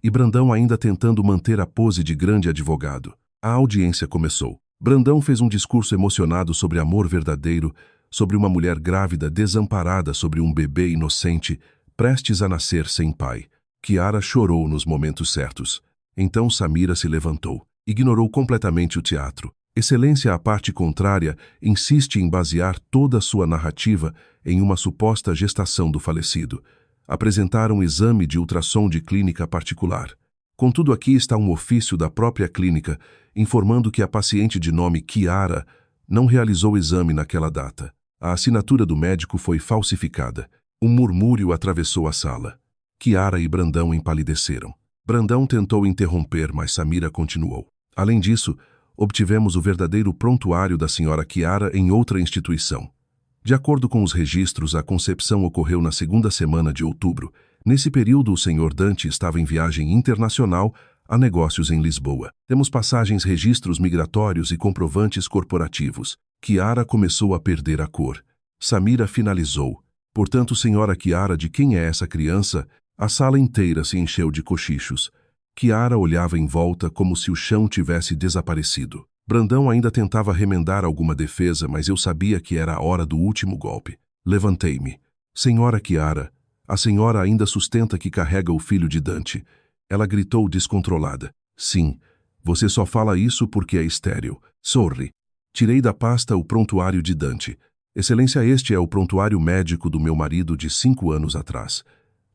e Brandão ainda tentando manter a pose de grande advogado. A audiência começou. Brandão fez um discurso emocionado sobre amor verdadeiro, sobre uma mulher grávida desamparada, sobre um bebê inocente, prestes a nascer sem pai. Kiara chorou nos momentos certos. Então Samira se levantou. Ignorou completamente o teatro. Excelência, a parte contrária, insiste em basear toda a sua narrativa em uma suposta gestação do falecido. Apresentaram um exame de ultrassom de clínica particular. Contudo, aqui está um ofício da própria clínica, informando que a paciente de nome Kiara não realizou o exame naquela data. A assinatura do médico foi falsificada. Um murmúrio atravessou a sala. Kiara e Brandão empalideceram. Brandão tentou interromper, mas Samira continuou. Além disso, obtivemos o verdadeiro prontuário da senhora Kiara em outra instituição. De acordo com os registros, a concepção ocorreu na segunda semana de outubro. Nesse período, o senhor Dante estava em viagem internacional a negócios em Lisboa. Temos passagens, registros migratórios e comprovantes corporativos. Kiara começou a perder a cor. Samira finalizou. Portanto, senhora Kiara, de quem é essa criança? A sala inteira se encheu de cochichos. Kiara olhava em volta como se o chão tivesse desaparecido. Brandão ainda tentava remendar alguma defesa, mas eu sabia que era a hora do último golpe. Levantei-me. Senhora Kiara, a senhora ainda sustenta que carrega o filho de Dante. Ela gritou descontrolada. Sim, você só fala isso porque é estéril. Sorri. Tirei da pasta o prontuário de Dante. Excelência, este é o prontuário médico do meu marido de 5 anos atrás.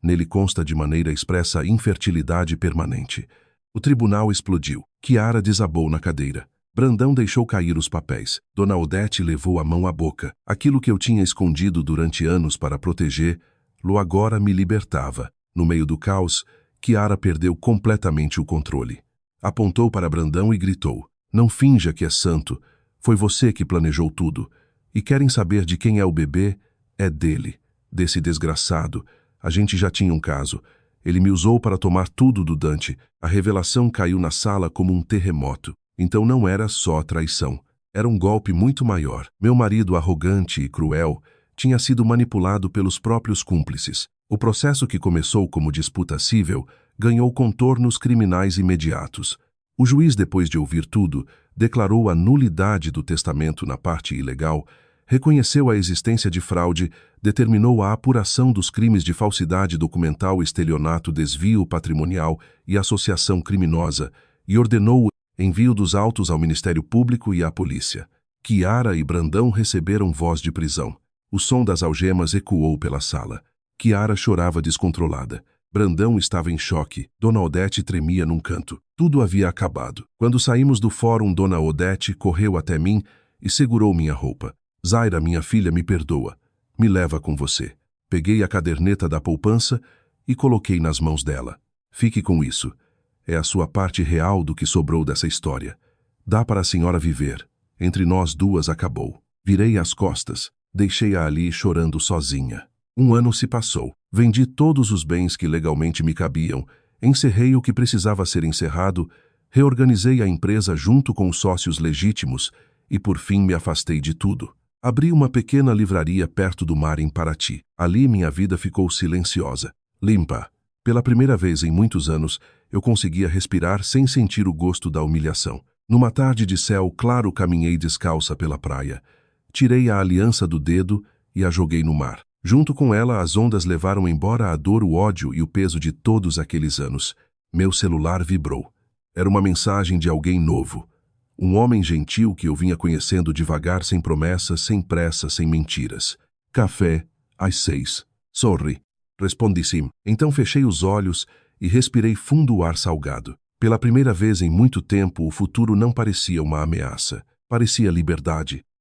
Nele consta de maneira expressa infertilidade permanente. O tribunal explodiu. Kiara desabou na cadeira. Brandão deixou cair os papéis. Dona Odete levou a mão à boca. Aquilo que eu tinha escondido durante anos para proteger-lo agora me libertava. No meio do caos, Kiara perdeu completamente o controle. Apontou para Brandão e gritou. Não finja que é santo. Foi você que planejou tudo. E querem saber de quem é o bebê? É dele. Desse desgraçado. A gente já tinha um caso. Ele me usou para tomar tudo do Dante. A revelação caiu na sala como um terremoto. Então não era só traição. Era um golpe muito maior. Meu marido, arrogante e cruel, tinha sido manipulado pelos próprios cúmplices. O processo, que começou como disputa cível, ganhou contornos criminais imediatos. O juiz, depois de ouvir tudo, declarou a nulidade do testamento na parte ilegal, reconheceu a existência de fraude, determinou a apuração dos crimes de falsidade documental, estelionato, desvio patrimonial e associação criminosa e ordenou Envio dos autos ao Ministério Público e à polícia. Kiara e Brandão receberam voz de prisão. O som das algemas ecoou pela sala. Kiara chorava descontrolada. Brandão estava em choque. Dona Odete tremia num canto. Tudo havia acabado. Quando saímos do fórum, Dona Odete correu até mim e segurou minha roupa. Zaira, minha filha, me perdoa. Me leva com você. Peguei a caderneta da poupança e coloquei nas mãos dela. Fique com isso. É a sua parte real do que sobrou dessa história. Dá para a senhora viver. Entre nós duas acabou. Virei as costas. Deixei-a ali chorando sozinha. 1 ano se passou. Vendi todos os bens que legalmente me cabiam. Encerrei o que precisava ser encerrado. Reorganizei a empresa junto com os sócios legítimos e, por fim, me afastei de tudo. Abri uma pequena livraria perto do mar em Paraty. Ali minha vida ficou silenciosa, limpa. Pela primeira vez em muitos anos, eu conseguia respirar sem sentir o gosto da humilhação. Numa tarde de céu claro, caminhei descalça pela praia. Tirei a aliança do dedo e a joguei no mar. Junto com ela, as ondas levaram embora a dor, o ódio e o peso de todos aqueles anos. Meu celular vibrou. Era uma mensagem de alguém novo. Um homem gentil que eu vinha conhecendo devagar, sem promessas, sem pressa, sem mentiras. Café, às 6. Sorry. Respondi sim. Então fechei os olhos e respirei fundo o ar salgado. Pela primeira vez em muito tempo, o futuro não parecia uma ameaça. Parecia liberdade.